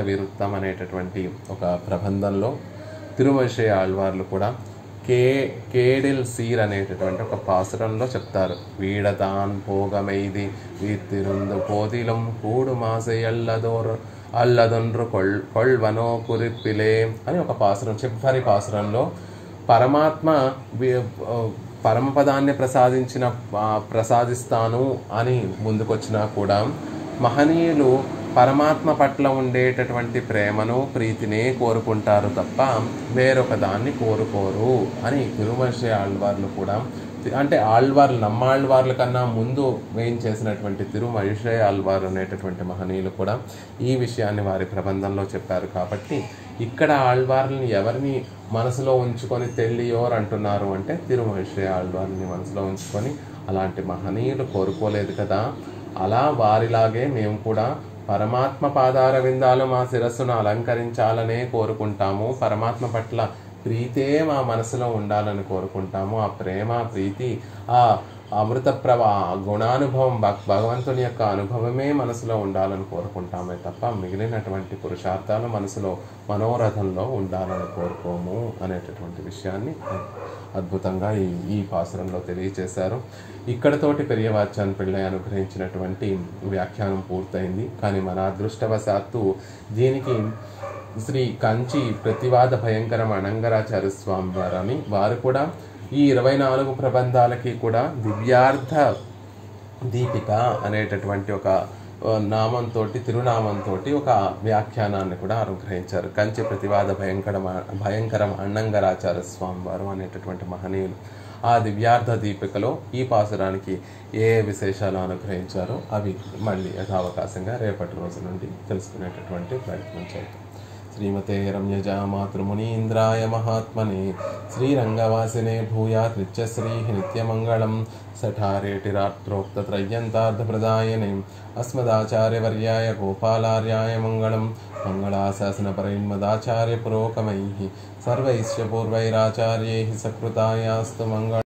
విరుత్తం అనేటటువంటి ఒక ప్రబంధంలో తిరుమషే ఆళ్వార్లు కూడా కేడిల్ సీర్ అనేటటువంటి ఒక పాసురంలో చెప్తారు. వీడతాన్ పోగమైది వీర్తిరుందు పోతిలం కూడు మాసై అల్లదొన్రు కొల్వనో కురిప్పిలే అని ఒక పాసురం, చివరి పాసురంలో పరమపదాన్ని ప్రసాదిస్తాను అని ముందుకొచ్చినా కూడా మహనీయులు పరమాత్మ పట్ల ఉండేటటువంటి ప్రేమను, ప్రీతినే కోరుకుంటారు తప్ప వేరొక దాన్ని కోరుకోరు అని తిరుమషే ఆళ్వార్లు కూడా, అంటే ఆళ్వార్లు నమ్మాళ్వార్ల కన్నా ముందు వేయించేసినటువంటి తిరుమషే ఆళ్వారు అనేటటువంటి మహనీయులు కూడా ఈ విషయాన్ని వారి ప్రబంధంలో చెప్పారు. కాబట్టి ఇక్కడ ఆళ్వార్లని ఎవరిని మనసులో ఉంచుకొని తెల్లియోర్ అంటున్నారు అంటే తిరుమషే ఆళ్వార్ని మనసులో ఉంచుకొని అలాంటి మహనీయులు కోరుకోలేదు కదా. అలా వారిలాగే మేము కూడా పరమాత్మ పాదార విందాలు మా శిరస్సును అలంకరించాలనే కోరుకుంటాము. పరమాత్మ పట్ల ప్రీతే మా మనసులో ఉండాలని కోరుకుంటాము. ఆ ప్రేమ, ప్రీతి, ఆ అమృత గుణానుభవం, భగవంతుని యొక్క అనుభవమే మనసులో ఉండాలని కోరుకుంటామే తప్ప మిగిలినటువంటి పురుషార్థాలు మనసులో మనోరథంలో ఉండాలని కోరుకోము అనేటటువంటి విషయాన్ని అద్భుతంగా ఈ పాసురంలో తెలియచేశారు. ఇక్కడతోటి పెరియవాచాన్ పిళ్ళై అనుగ్రహించినటువంటి వ్యాఖ్యానం పూర్తయింది. కానీ మన అదృష్టవశాత్తు దీనికి శ్రీ కంచి ప్రతివాద భయంకరం అనంగరాచార్య స్వామి వారని వారు కూడా ఈ 24 ప్రబంధాలకి కూడా దివ్యార్థ దీపిక అనేటటువంటి ఒక తిరునామంతో ఒక వ్యాఖ్యానాన్ని కూడా అనుగ్రహించారు. కంచి ప్రతివాద భయంకరం అన్నంగరాచార్య స్వామి వారు అనేటటువంటి మహనీయులు ఆ దివ్యార్థ దీపికలో ఈ పాసురానికి ఏ విశేషాలు అనుగ్రహించారో అవి మళ్ళీ యథావకాశంగా రేపటి రోజు నుండి తెలుసుకునేటటువంటి ప్రయత్నం చేద్దాం. श्रीमते रम्यजा मातृमुनीन्द्राय महात्मने श्रीरङ्गवासिने भूयात् नित्यश्रीः नित्यमङ्गलं सठारेटिरात्रोक्तत्रय्यन्तार्धप्रदायने अस्मदाचार्यवर्याय गोपालार्याय मङ्गलं मङ्गलाशासनपरैर्मदाचार्यपुरोगमैः सर्वैश्च पूर्वैराचार्यैः सकृतायास्तु मङ्गलम्।